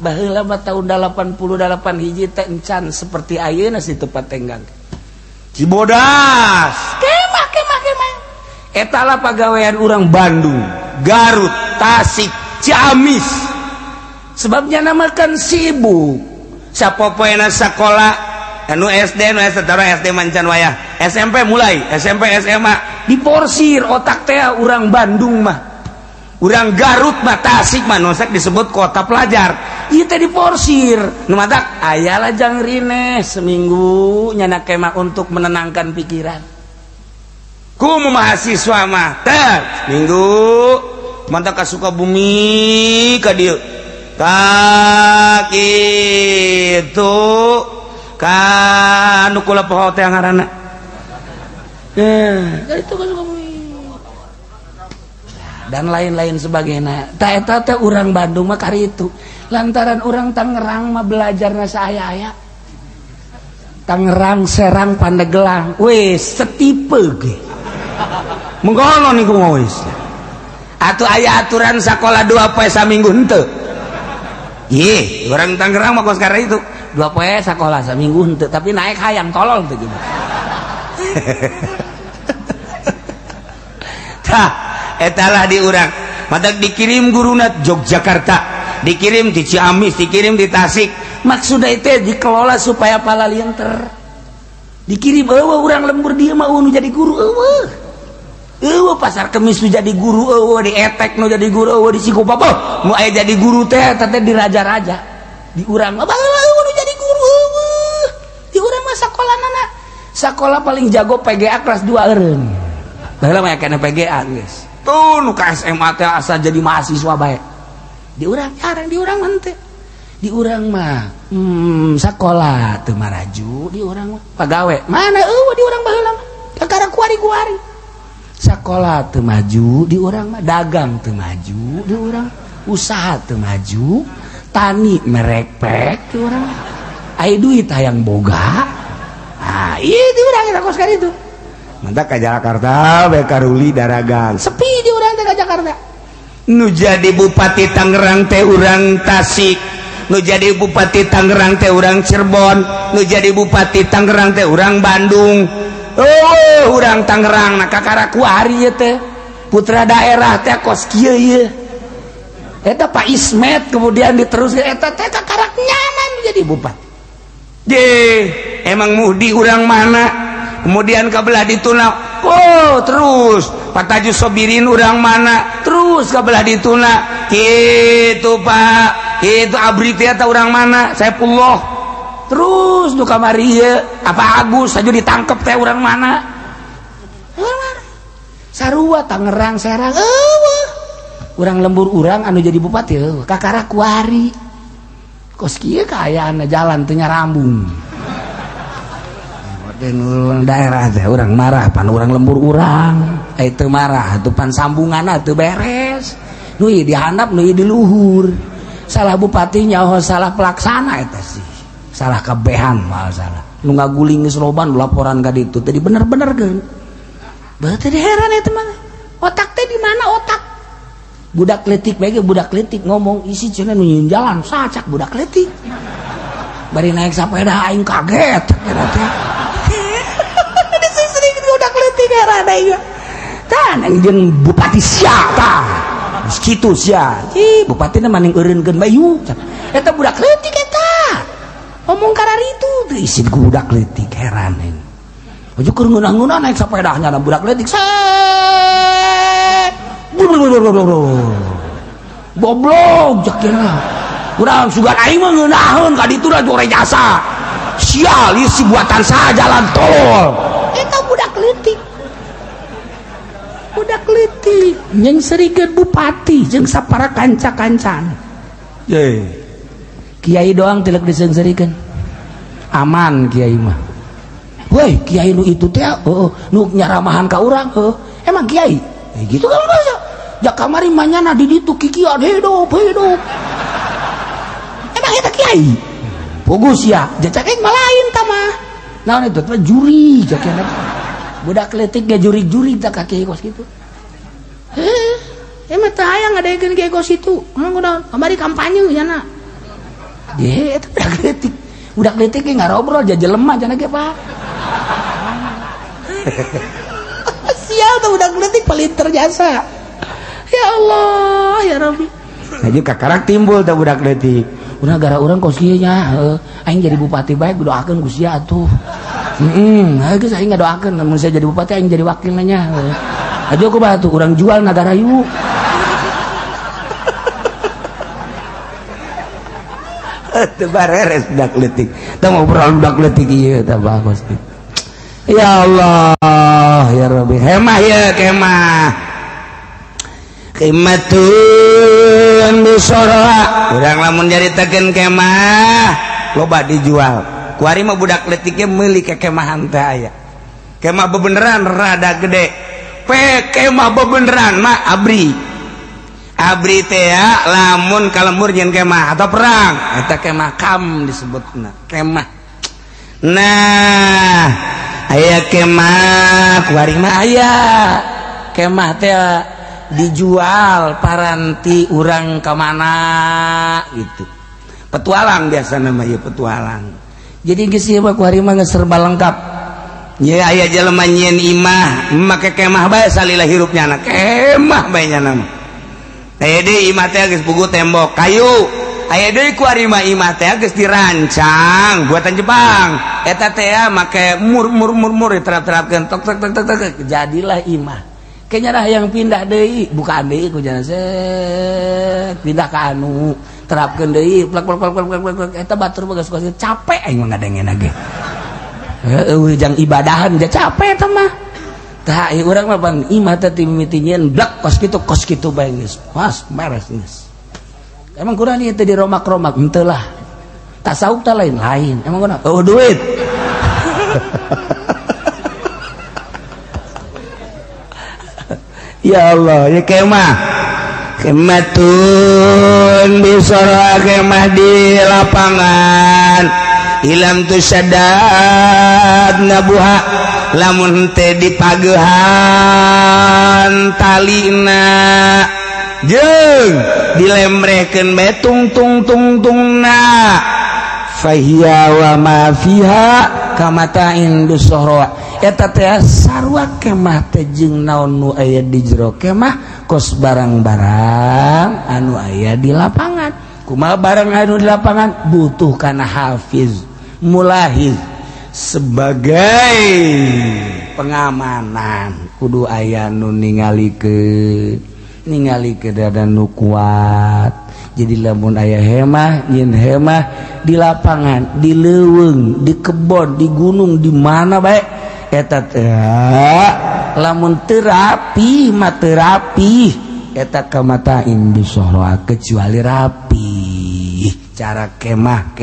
A: Baheula mah tahun 88 hiji teh encan seperti ayeuna situ Patenggang. Cibodas. Kemah. Eta lah pagawean urang Bandung, Garut, Tasik, Ciamis. Sebabnya namakan sibuk. Sapopoena sakola anu SD, anu SD mancan wayah. SMP mulai, SMP SMA diporsir otak teh urang Bandung mah. Urang Garut mah Tasik mah nosek disebut kota pelajar. Ieu teh diporsir. Nu matak aya lajang rine seminggu nyana kemah untuk menenangkan pikiran. Kumu mahasiswa mah teh minggu mantap ka Sukabumi ka dieu ka kitu ka nu kula poho teh ngaranna itu ka Sukabumi dan lain-lain sebagainya. Tah eta teh urang Bandung mah kari itu lantaran urang Tangerang mah belajarna saaya-aya. Tangerang, Serang, Pandeglang wes setipe ge mengkono niku wis. Atuh aya aturan sakola 2 poe saminggu henteu. Ieu urang Tangerang mah kos karena itu 2 poe sakola saminggu henteu, tapi naik hayang tolol teh gitu. Tah eta lah di urang matak dikirim guruna Yogyakarta, dikirim di Ciamis, dikirim di Tasik. Maksudna itu dikelola supaya pala lienter. Dikirim eueuh urang lembur dieu mah nu jadi guru eueuh. Pasar Kemis nu jadi guru eueuh, di Etek nu jadi guru eueuh, di Cikupa nu aya jadi guru teh di raja-raja. Di urang mah baheula eueuh nu jadi guru eueuh. Di urang mah sakolanana sakola paling jago PGA kelas 2 eureun. Baheula mah kena PGA geus. Tuh nu ka SMA teh asa jadi mahasiswa bae. Di urang jarang, di urang mah teh. Di urang mah sakola teu maraju, di urang mah pagawe. Mana eueuh di urang baheula mah. Kakara kuari-kuari. Sakola teu maju di urang mah, dagang teu maju di urang, usaha teu maju, tani merekpek di urang. Aya duit hayang boga. Ah, ieu di urang eta kos itu. Mantap ka Jakarta bae karuli daragan. Sepi di urang teh ka Jakarta. Nu jadi bupati Tangerang teh urang Tasik. Nu jadi bupati Tangerang teh urang Cirebon, nu jadi bupati Tangerang teh urang Bandung. Oh, urang Tangerang na kakara kuari teh putra daerah teh kos kieu ieu. Eta Pak Ismet kemudian diteruskeun eta teh kakara nyaman jadi bupati. Emang muhdi urang mana? Kemudian kabelah dituna. Oh, terus Pak Tajus Sobirin urang mana? Terus kabelah dituna. Kitu Pak, kitu abri teh eta urang mana? Saifullah. Terus nu kamari apa Agus aja ditangkep teh urang mana? Urang mana? Sarua Tangerang Serang eueuh. Urang lembur urang anu jadi bupati eueuh. Kakara kuari. Kos kieu kaayaanna jalan teu nyarambung. Urang daerah teh urang marah pan urang lembur urang. Teu marah atuh pan sambunganna teu beres. Nu ieu dihandap nu ieu di luhur. Salah bupati nyaho salah pelaksana eta sih. Salah kabehan mal salah nu ngaguling geus loban laporan ka ditu tadi bener-benerkeun berarti heran eta mah otak teh di mana otak budak letik bae budak letik ngomong isi cenah nu nyieun jalan sacak budak letik bari naik sepeda aing kaget eta teh disering budak letik heran aing tah jeung bupati siapa geus kitu sia bupatina maning eureunkeun bayu eta budak letik eta ngomong karar itu tuh isi budak letik heran ini aja keur ngeunah-ngeunah naik sepedanya na budak letik goblok jakina urang sugan aing mah ngeunaheun ka ditu da jore jasa sial ieu si buatan saha jalan tol eta budak letik yang serikeun bupati jeung sapara kanca-kancan Kiai doang tilek disengserikan aman kiai mah woi kiai nu itu teh nu nyaramahan ka urang emang kiai gitu kan bahasa jak kamari manyana di ditu kikian hidup emang eta kiai pugus ya jacak aing malain tah mah naon itu teh juri jakena budak leutik ge juri-juri tak kiai kos kitu emang teh aya ngadegeun kiai kos itu mangga naon kamari kampanye nya na ye eta budak leutik ge ngarobrol jajelema cenah ge Pak sial tuh budak leutik paling terjasa ya Allah ya Rabbi jadi kakarak timbul tuh budak leutik udah gara urang kos kieu nya aing jadi bupati bae doakeun ku sia atuh geus aing ngadoakeun mun saya jadi bupati aing jadi wakilna nya aja ku batu urang jual nagara yu teu bareres budak leutik teu ngobrol budak leutik ieu tah bagus ya Allah ya Rabbi hemah ya Kematun bisora urang lamun nyaritakeun kemah loba dijual kuari mah budak leutik ge meuli ke kemahan teh aya kemah bebeneran rada gede kemah bebeneran mah abri teh ya lamun kalembur nyen kemah atau perang eta kemah kam disebutna kemah nah aya kemah kuari mah aya kemah teh dijual paranti urang ke mana gitu petualang biasa namanya petualang jadi geus ieu mah kuari mah geus serba lengkap nya aya jelema nyieun imah make kemah bae salila hirupnya na kemah bae nya nama aya deui imah teh geus puguh tembok kayu aya deui kuari mah imah teh geus dirancang buatan Jepang eta teh make mur diterap-terapkeun tok jadilah imah kayaknya yang pindah deui bukan deui ku jana pindah ka anu terapkeun deui plak eta batur geus capek aing mah ngadengena ge eueuh jang ibadahan ja capek eta mah tah ieu urang mah bang imah teh timimiti nyieun blak kos kitu bae geus pas beres geus emang kurang ieu teh diromak-romak henteu lah tasawuf teh lain emang kunaon duit ya Allah ya kematun bisara kemah di lapangan ilam tu sadad nabuha lamun teh dipageuhan talina jeung dilemrehkeun bae tung-tungna fahiya wa ma fiha kamatain dusara eta teh sarua kemah teh jeung naon nu aya di jero kemah kos barang-barang anu aya di lapangan kumaha barang anu di lapangan butuh kana hafiz mulahiz sebagai pengamanan kudu aya nu ningalikeun dada nu kuat jadi lamun aya hemah nyin hemah di lapangan di leuweung di kebon di gunung di mana bae eta teh lamun terapi mah terapi eta kamatain bisahra kecuali rapi cara kemah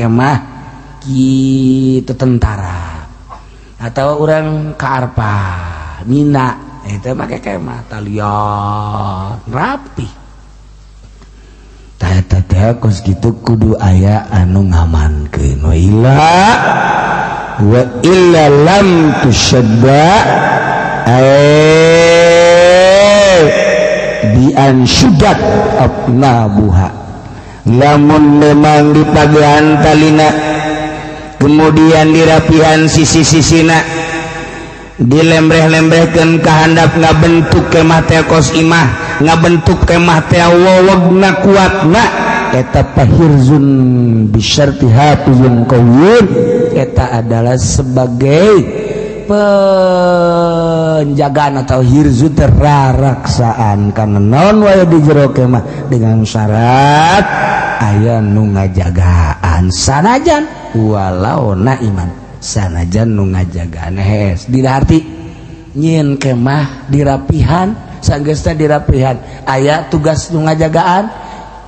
A: kitu tentara atau orang ka arpa mina eta make kemah talian rapi tah eta teh kos kitu kudu aya anu ngamankeun wa illa lam tushadda bi anshudat abnabuha lamun memang dipagehan talina kemudian dirapihan sisi-sisina dilembreh-lembrehkeun ka handap ngabentuk kemah teh kos imah ngabentuk kemah teh wawagna kuatna eta pahirzun bisyarti hafizun qawiyun eta adalah sebagai penjagaan atau hirzu teraraksaan karena naon wae di jero kemah dengan syarat aya nu ngajagaan sanajan walau naiman sanajan nu ngajagaan hes dina arti nyieun kemah dirapihan sanggeusna dirapihan aya tugas nu ngajagaan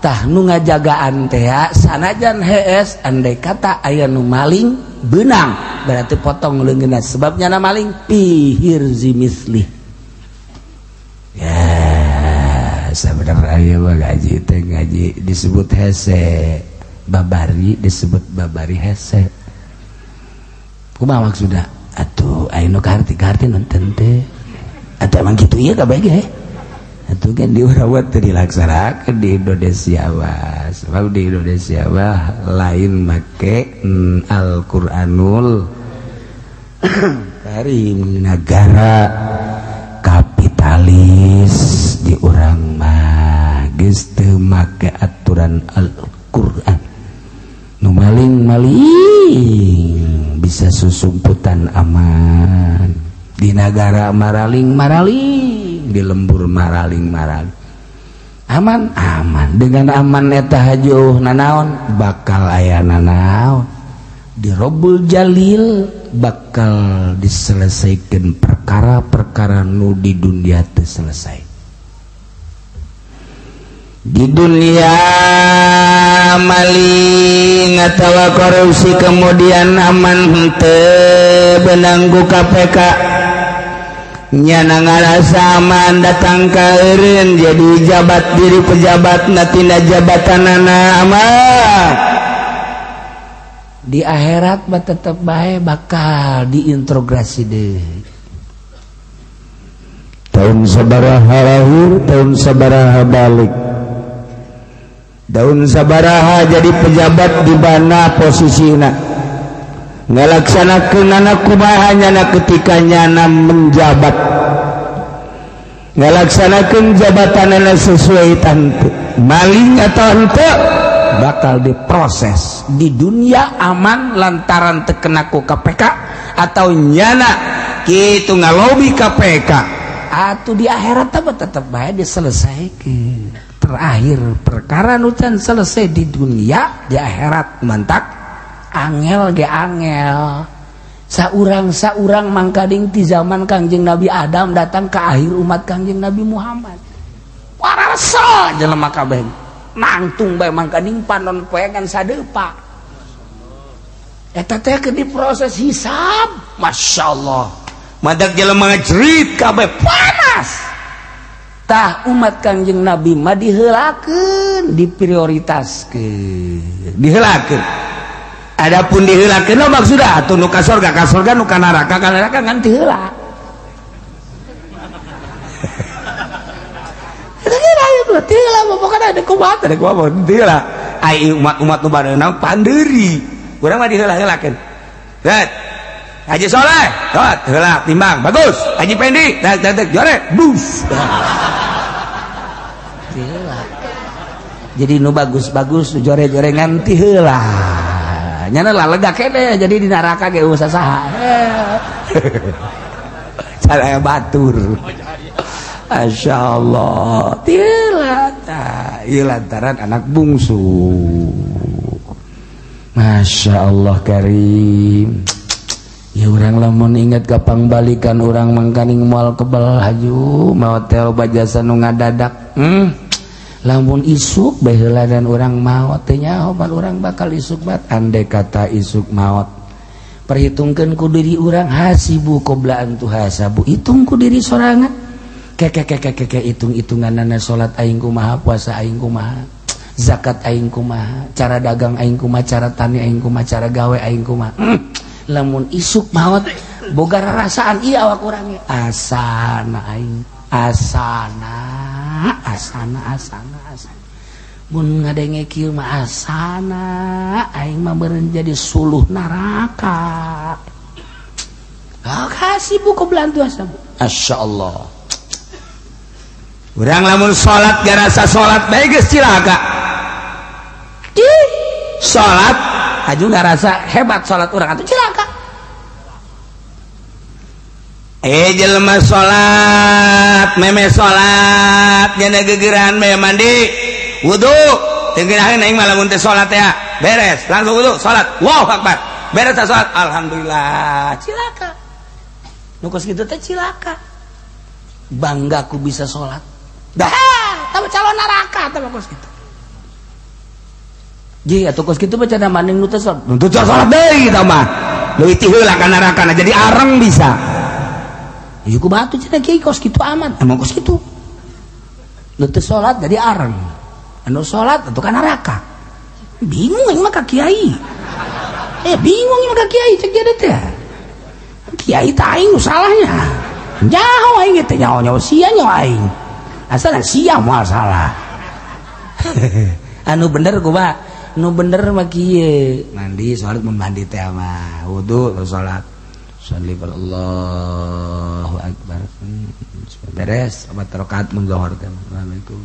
A: tah nu ngajagaan teh sanajan hees andai kata aya nu maling benang berarti potong leungeunna sebabnya na maling pihir zimisli ya sabenerna aya mah ngaji teh ngaji disebut hese babari disebut babari hese kumaha maksudna atuh aya nu kaharti nonton teh atuh emang kitu ieu ka bae ge atuh kan diurawat teu dilaksanakeun di Indonesia mah sebab di Indonesia mah lain make Al-Qur'anul Karim negara kapitalis di urang mah geus teu make aturan Al-Qur'an nu maling bisa susumputan aman di negara maraling di lembur maraling aman dengan aman eta hajuh nanaon bakal aya nanaon di Rabbul Jalil bakal diselesaikan perkara-perkara nu di dunia teu selesai di dunia maling atawa korupsi kemudian aman henteu benanggu KPK nyana ngarasa aman datang ka eureun jadi jabat diri pejabat tina jabatanana aman di akhirat mah tetep bae bakal diintrogasi deui tahun sabaraha lahir tahun sabaraha balik tahun sabaraha jadi pejabat di mana posisina ngalaksanakeun anak kumaha nyana ketika nyana menjabat ngalaksanakeun jabatanana sesuai tantu maling atau henteu bakal diproses di dunia aman lantaran teu kena ku KPK atau nyana kitu ngalobi KPK atuh di akhirat tetep bae diselesaikeun terakhir perkara nu can selesai di dunia di akhirat mantak angel ge angel saurang mangkading ti zaman Kangjeng Nabi Adam datang ke akhir umat Kangjeng Nabi Muhammad warasa jelema kabeh nangtung bae mangkading panon poekan sadeupa eta teh keur diproses hisab masyaallah madak jelema ngajrit kabeh panas tah umat Kangjeng Nabi mah diheulakeun diprioritaskeun diheulakeun adapun diheulakeun maksudna atuh nu ka surga nu ka neraka ngan teu heula teu heula pokona ada kumaha teh kumaha teu heula ai umat-umat nu bareuna pandeuri urang mah diheula-heulakeun tet Haji Soleh tot heula timbang bagus Haji Pendi tek jore bus teu heula jadi nu bagus-bagus nu jore-jore ngan teu heula nyana lah lega kene jadi di neraka ge usah saha cara batur masyaallah tilata lantaran anak bungsu masyaallah karim ya urang lamun inget kapang balikan urang mangkaning moal kebal haju maot teh loba jasa nu ngadadak lamun isuk baheula dan orang maot teh nyaho pan urang bakal isuk bat andai kata isuk maot perhitungkeun ku diri urang hasibu qabla an tuhasabu hitung ku diri sorangan ke hitung-hitunganana salat aing kumaha puasa aing kumaha zakat aing kumaha cara dagang aing kumaha cara tani aing kumaha cara gawe aing kumaha lamun isuk maot boga rarasaan ieu awak urang asana aing asana mun ngadenge kieu mah asana aing mah beureun jadi suluh neraka kasih buku belantu asam masyaallah urang lamun salat garasa salat bae geus cilaka salat aju ngarasa hebat salat urang atuh cilaka jelema salat meme salat nya gegeran me mandi wudu teugeuraheun aing mah lamun teh salat teh beres langsung wudu salat Allahu akbar beres teh salat alhamdulillah cilaka nu kos kitu teh cilaka bangga ku bisa salat dah tambah calon neraka tambah kos kitu Ji atuh kos kitu baca maning nu teu salat deui eta mah leuwih ti heula ka neraka jadi areng bisa ieu ku batu cenah kiai kos kitu amat emang kos kitu nu teu salat jadi areng anu salat atuh ka neraka bingung aing mah ka kiai bingung ieu mah ka kiai cek jadi teh kiai teh aing nu salahnya nyaho aing teh nyaho sia nyaho aing asalna sia moal salah anu bener kumaha nu bener mah kieu mandi salat mun mandi teh mah wudu salat sholli Allahu akbar beres 4 rakaat mun zuhur teh assalamualaikum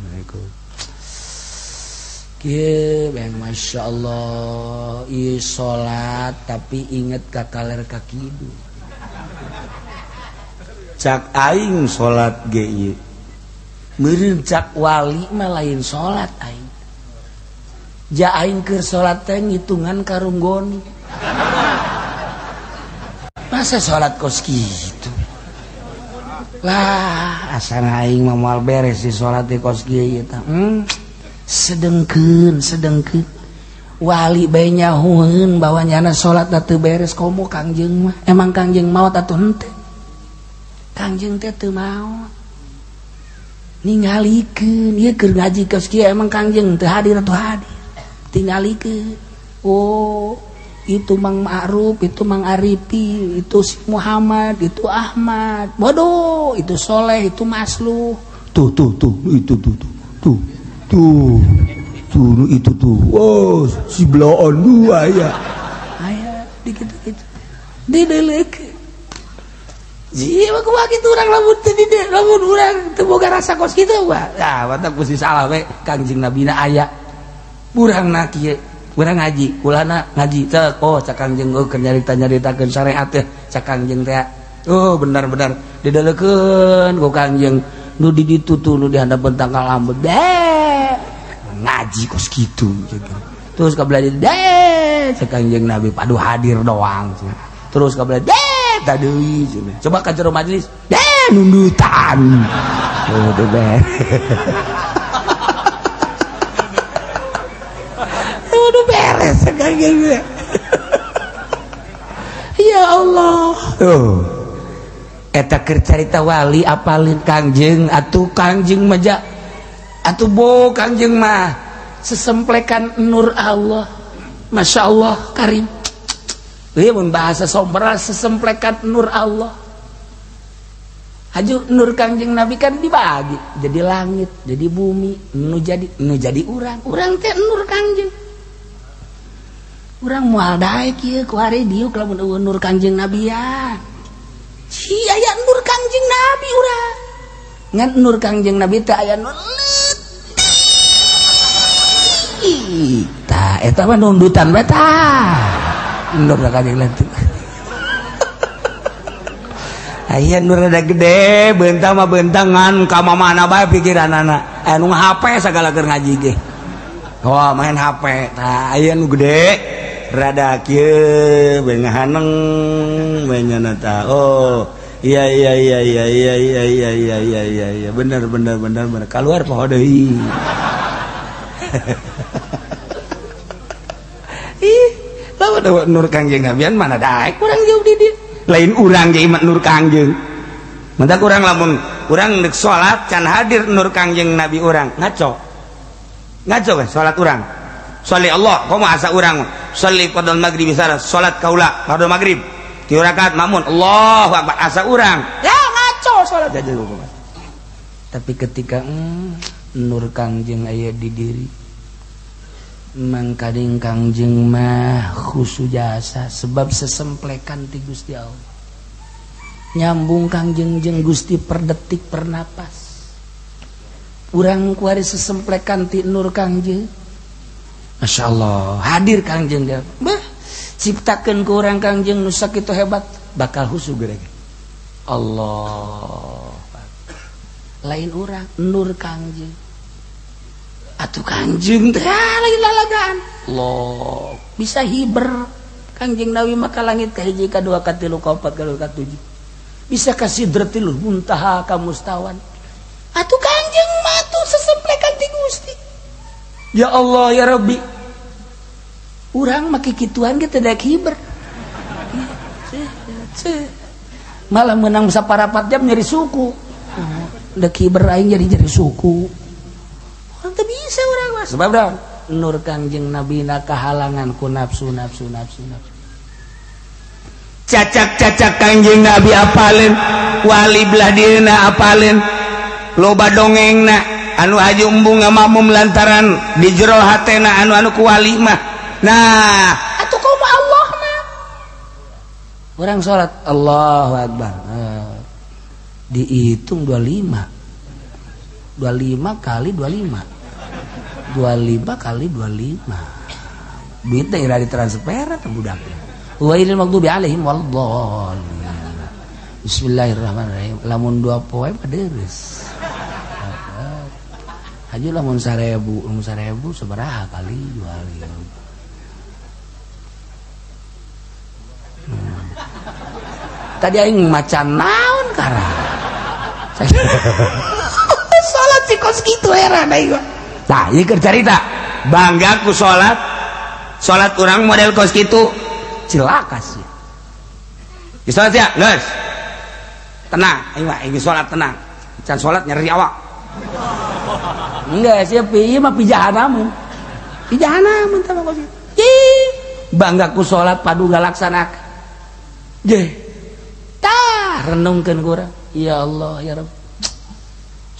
A: kieu bang masyaallah ieu salat tapi inget ka kaler ka kidu cak aing salat ge ieu meureun cak wali mah lain salat aing ja aing keur salat teh ngitungan karunggoni masa salat kos kitu lah asana aing mah moal beres si salat teh kos kieu tah sedengkeun wali bae nyahueun bahwanyana salat teu beres komo kangjeng mah emang kangjeng maot atuh henteu kangjeng teh teu maot ningalikeun ieu keur ngaji kos kieu emang kangjeng teu hadir atuh hadir tinggalikeun oh itu Mang Ma'ruf itu Mang Arifi itu si Muhammad itu Ahmad bodoh itu Soleh itu Masluh tuh itu oh si bloon dua ya aya dikit dideleukeun jieu mah kumaha kitu urang lamun urang teu boga rasa kos kitu mah mantap kusi salah we Kangjeng Nabina aya urang na kieu urang ngaji kulana ngaji teh oh cak Kangjeng keur nyarita-nyaritakeun syariat teh cak Kangjeng teh oh benar-benar dideleukeun ku Kangjeng nu di ditu tuh nu di handapeun tangkal lambut ngaji kos kitu terus ka belajar cak Kangjeng Nabi padu hadir doang terus ka belajar tadi coba ka jero majelis nundutan udah beres udah beres Kangjeng ya Allah eta keur carita wali apalin Kangjeng atuh Kangjeng maja atuh bo Kangjeng mah sesemplekan nur Allah Masya Allah karim ieu mun bahasa sombra sesemplekan nur Allah haju nur Kangjeng Nabi kan dibagi jadi langit jadi bumi nu jadi urang teh nur Kangjeng urang moal daek kieu ku hari diuk lamun eueun nur Kangjeng Nabian si aya nur Kangjeng Nabi urang ngan nur Kangjeng Nabi teh aya nur tah eta mah nundutan bae tah nur Kangjeng Nabi aya nur rada gede beunta mah beuntangan ka mamana bae pikiranana anu HP sagala keur ngaji ge oh main HP tah aya nu gede rada kieu bae ngahaneng bae nyana tah oh iya bener keluar poho deui lawan nur Kangjeng Nabian mana daek urang jauh di dieu lain urang ge iman nur Kangjeng mentak urang lamun urang deuk salat can hadir nur Kangjeng Nabi urang ngaco we salat urang sholli Allah komo asa urang sholli qadal maghrib salat kaula qadal maghrib 3 rakaat mamun Allahu akbar asa urang ya ngaco salat aja gua tapi ketika nur Kangjeng aya di diri mangkading Kangjeng mah khusu jasa sebab sesemplekan ti Gusti Allah nyambung Kangjeng jeung Gusti per detik per napas urang kuari sesemplekan ti nur Kangjeng Masya Allah hadir Kangjeng dia ciptakeun ku urang Kangjeng nu sakitu hebat bakal husu geurang Allah lain urang nur Kangjeng atuh Kangjeng teh lain lalagaan Allah bisa hiber Kangjeng Nabi mah ka langit ka hiji ka dua ka tilu ka opat ka lima ka tujuh bisa ka sidratil muntaha ka mustawan atuh Kangjeng mah tuh sesemplekan ti Gusti ya Allah ya Rabbi urang make kituan ge teu daek hiber malah menang saparapat jam nyeri suku daek hiber aing jadi suku orang teu bisa urang mah sebab daun nur Kangjeng Nabi na kahalangan ku nafsu cacak Kangjeng Nabi apalin wali belah dieuna apalin loba dongengna anu haji embung ngamamum lantaran di jero hatena anu ku wali mah nah atuh kumaha Allah mah urang salat Allahu Akbar dihitung 25 kali 25 kali 25 duitnya ira ditransfer atau budak wa ilal maghdubi alaihim waladhdallin bismillahirrahmanirrahim lamun 2 poe paderes haji lamun 1000 sabaraha kali 2000 tadi aing macan naon kara salat si kos kitu era da ieu tah ieu keur carita bangga ku salat urang model kos kitu cilaka sih di salat ya geus tenang aing mah aing salat tenang can salat nyeri awak enggak siap ieu mah pijahanam tah kos kitu bangga ku salat padu galaksanak je tah renungkeun kurang ya Allah ya Rabb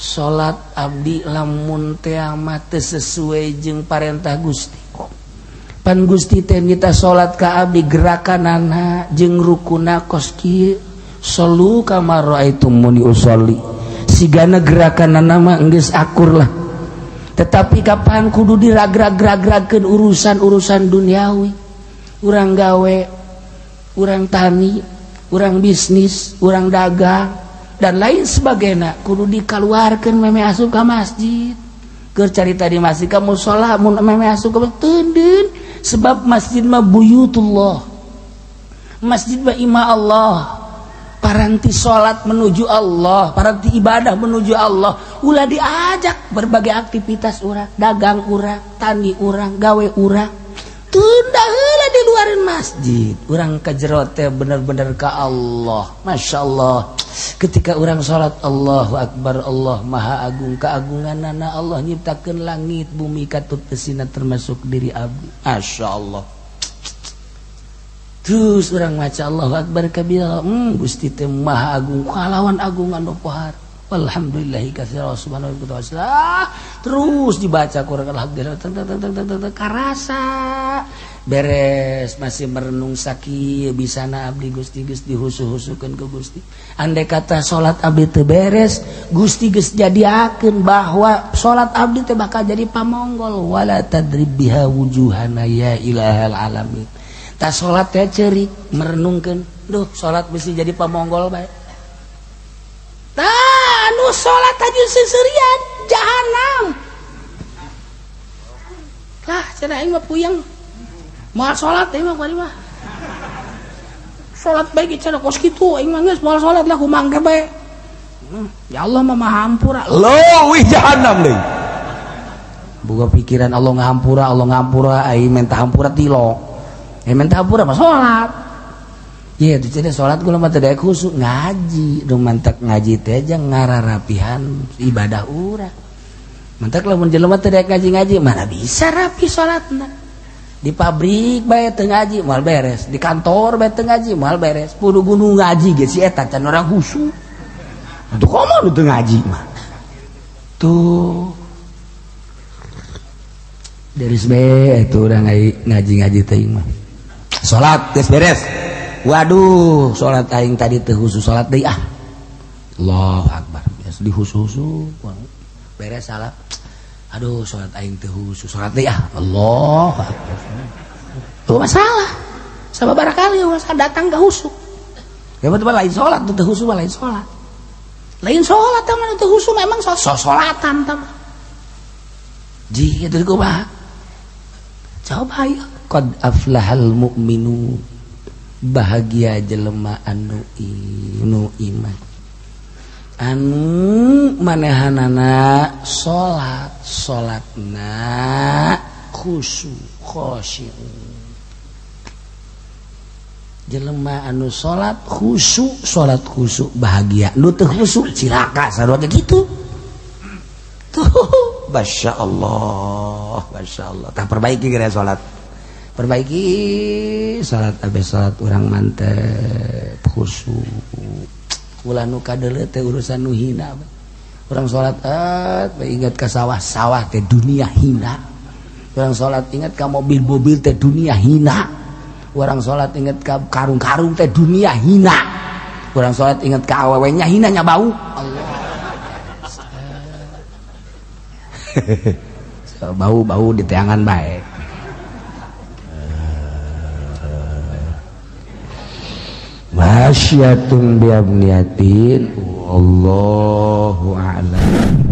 A: salat abdi lamun teh amat teu sesuai jeung parentah Gusti pan Gusti teh mita salat ka abdi gerakanana jeung rukuna kos kieu sallu kama raaitumuni usolli sigana gerakanana mah geus akur lah tetapi kapan kudu diragrag-ragrageun urusan duniawi urang gawe urang tani urang bisnis urang dagang dan lain sebagainya kudu dikeluarkan meme asup ke masjid keur carita di masjid kamu sholat mun meme asup ke teudeun sebab masjid mah buyutullah masjid mah imah Allah paranti sholat menuju Allah paranti ibadah menuju Allah ulah diajak berbagai aktivitas urang dagang urang tani urang gawe urang tunda heula di luarin masjid urang ka jero teh bener-bener ka Allah masyaallah ketika orang salat Allahu Akbar Allah Maha Agung keagunganana Allah nyiptakeun langit bumi katutesina termasuk diri abdi masyaallah terus orang maca Allahu Akbar kabira Gusti teh Maha Agung kalawan agungan nu pohar walhamdulillahi katsira subhanahu wa ta'ala terus dibaca Quran alhamdulillah karasa beres masih merenung sakieu bisana abdi Gusti geus dihusu-husukeun ku Gusti andai kata salat abdi teu beres Gusti geus jadiakeun bahwa salat abdi teh bakal jadi pamonggol wala tadrib biha wujuhana ya ilahal alamin ta salat teh ceurik merenungkeun duh salat mesti jadi pamonggol bae tah anu salat aja seserian jahanam lah cenah aing mah puyeng moal salat aing mah bari mah salat bae cenah kos kitu aing mah geus moal salat lah kumangke bae ya Allah mah maha hampura leuwih jahanam deui boga pikiran Allah ngahampura aing minta hampura tilo minta hampura mah salat ya itu jadi sholat gula mah teu daek khusuk ngaji nu mantak ngaji teh aja ngararapihan ibadah urang mantak lamun jelema teu daek ngaji mana bisa rapi sholatna di pabrik bae teu ngaji moal beres di kantor bae teu ngaji moal beres kudu gunung ngaji ge si eta can urang khusuk atuh komo nu teu ngaji mah tuh dari bae itu urang ngaji teh mah sholat geus beres waduh sholat aing tadi teh khusus sholat deui Allahu Akbar biasa dihusu-husu beres salat aduh sholat aing teh khusus sholat deui Allahu Akbar tuh masalah sababaraha kali masalah datang ka husuk ya betul lain sholat teh khusus lain sholat teman teh khusus memang sholatan teman ji itu kumaha coba ya qad aflahal mu'minun bahagia jelema anu iman anu manehanana salatna khusyuk khosyi'un jelema anu salat khusyuk bahagia, nu teu khusyuk cilaka sarua gitu. Tuh, Masya Allah. Tak perbaiki kira salat. Perbaiki salat abis salat urang mantep khusyuk. Ulah nu kadeuleu teh urusan nu hina. Urang salat ingat ka sawah-sawah teh dunia hina. Urang salat ingat ka mobil-mobil teh dunia hina. Urang salat ingat ka karung-karung teh dunia hina. Urang salat ingat ka awewe nya hina nya bau. Allah. Bau-bau di teangan baik. Masyatun biabniyatin. Wallahu a'lam.